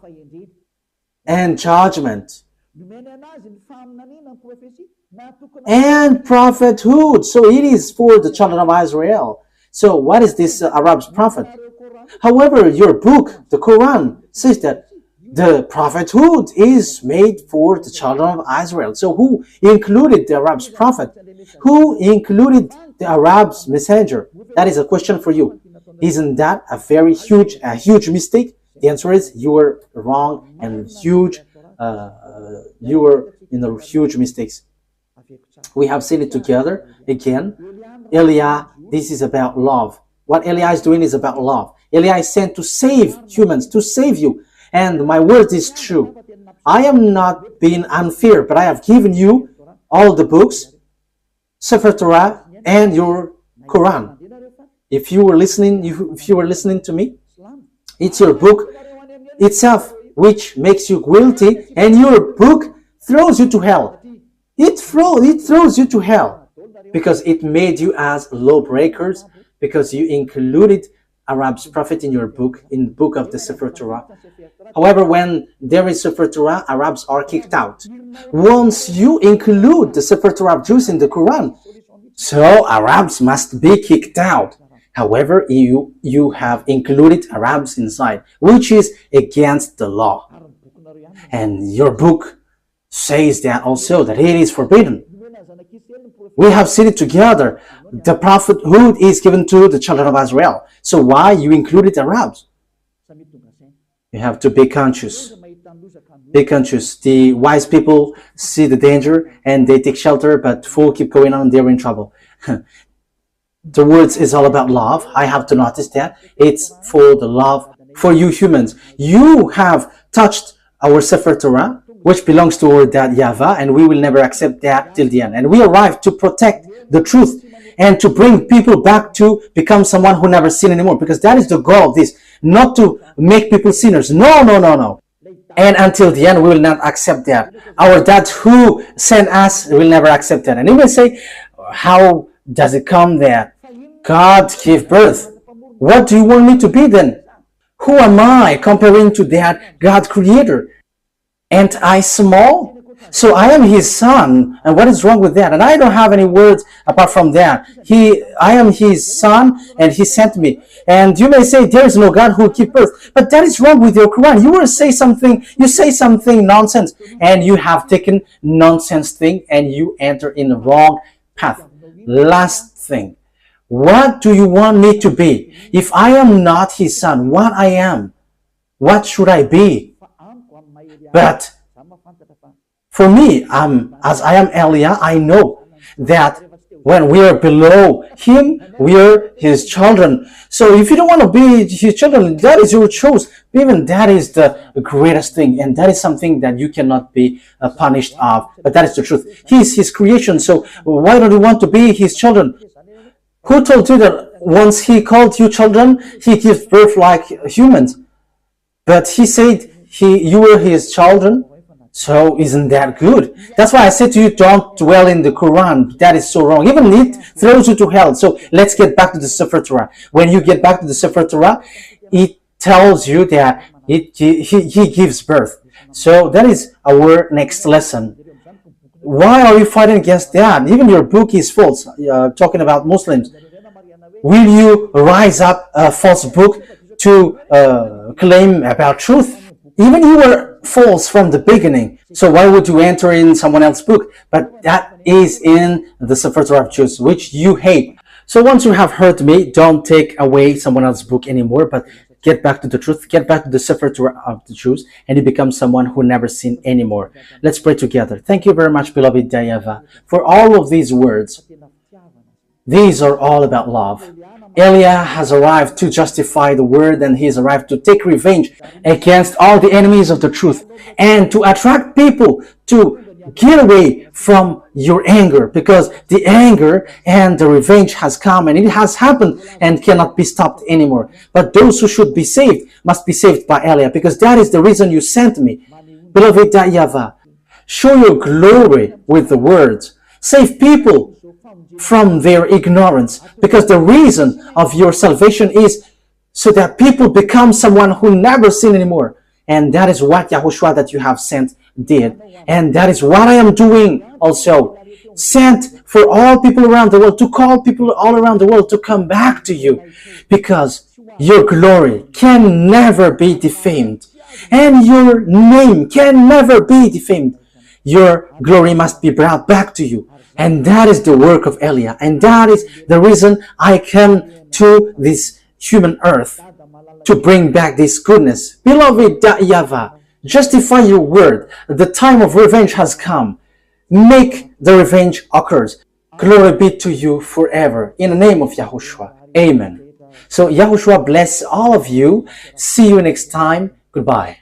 and judgment and prophethood. So it is for the children of Israel. So what is this Arab's prophet? However, your book, the Quran, says that the prophethood is made for the children of Israel. So who included the Arab's prophet? Who included the Arab's messenger? That is a question for you. Isn't that a huge mistake? The answer is you were wrong and huge. You were in the huge mistakes. We have seen it together again. Eliah, this is about love. What Eliah is doing is about love. Eliah is sent to save humans, to save you. And my word is true. I am not being unfair, but I have given you all the books, Sefer Torah, and your Quran. If you were listening to me, it's your book itself which makes you guilty, and your book throws you to hell. It throws you to hell because it made you as lawbreakers, because you included Arab's prophet in your book, in the book of the Sefer Torah. However, when there is Sefer Torah, Arabs are kicked out. Once you include the Sefer Torah of Jews in the Quran, so Arabs must be kicked out. However, you have included Arabs inside, which is against the law. And your book says that also, that it is forbidden. We have seen it together. The prophethood is given to the children of Israel. So why you included Arabs? You have to be conscious. Be conscious. The wise people see the danger and they take shelter, but fools keep going on, they're in trouble. The words is all about love. I have to notice that. It's for the love for you humans. You have touched our Sefer Torah, which belongs to our dad YAHVAH, and we will never accept that till the end. And we arrive to protect the truth and to bring people back to become someone who never sin anymore, because that is the goal of this, not to make people sinners. No. And until the end, we will not accept that. Our dad who sent us will never accept that. And you may say, how does it come that God gave birth? What do you want me to be then? Who am I comparing to that God creator? Ain't I small? So I am his son, and what is wrong with that? And I don't have any words apart from that. I am his son, and he sent me. And you may say there is no God who will give birth, but that is wrong with your Quran. You say something nonsense, and you have taken nonsense thing, and you enter in the wrong path. Last thing, what do you want me to be? If I am not his son, what I am? What should I be? But for me, as I am Eliah, I know that when we are below him, we are his children. So if you don't want to be his children, that is your choice. Even that is the greatest thing, and that is something that you cannot be punished of. But that is the truth. He is his creation, so why don't you want to be his children? Who told you that once he called you children, he gives birth like humans? But he said you were his children. So isn't that good? That's why I said to you, don't dwell in the Quran. That is so wrong. Even it throws you to hell. So let's get back to the Sefer Torah. When you get back to the Sefer Torah, it tells you that he gives birth. So that is our next lesson. Why are you fighting against that? Even your book is false. Talking about Muslims. Will you rise up a false book to claim about truth. Even you were false from the beginning. So why would you enter in someone else's book? But that is in the Sefer Torah of Jews, which you hate. So once you have heard me, don't take away someone else's book anymore, but get back to the truth, get back to the Sefer Torah of the Jews, and you become someone who never sinned anymore. Let's pray together. Thank you very much, beloved YAHVAH, for all of these words. These are all about love. Eliah has arrived to justify the word, and he has arrived to take revenge against all the enemies of the truth and to attract people to get away from your anger, because the anger and the revenge has come, and it has happened and cannot be stopped anymore. But those who should be saved must be saved by Eliah, because that is the reason you sent me. Beloved YAHVAH, show your glory with the words. Save people from their ignorance, because the reason of your salvation is so that people become someone who never sin anymore. And that is what YAHOSHUAH that you have sent did. And that is what I am doing also. Sent for all people around the world, to call people all around the world to come back to you, because your glory can never be defamed, and your name can never be defamed. Your glory must be brought back to you. And that is the work of Eliah. And that is the reason I came to this human earth, to bring back this goodness. Beloved YAHVAH, justify your word. The time of revenge has come. Make the revenge occur. Glory be to you forever. In the name of YAHOSHUAH. Amen. So YAHOSHUAH bless all of you. See you next time. Goodbye.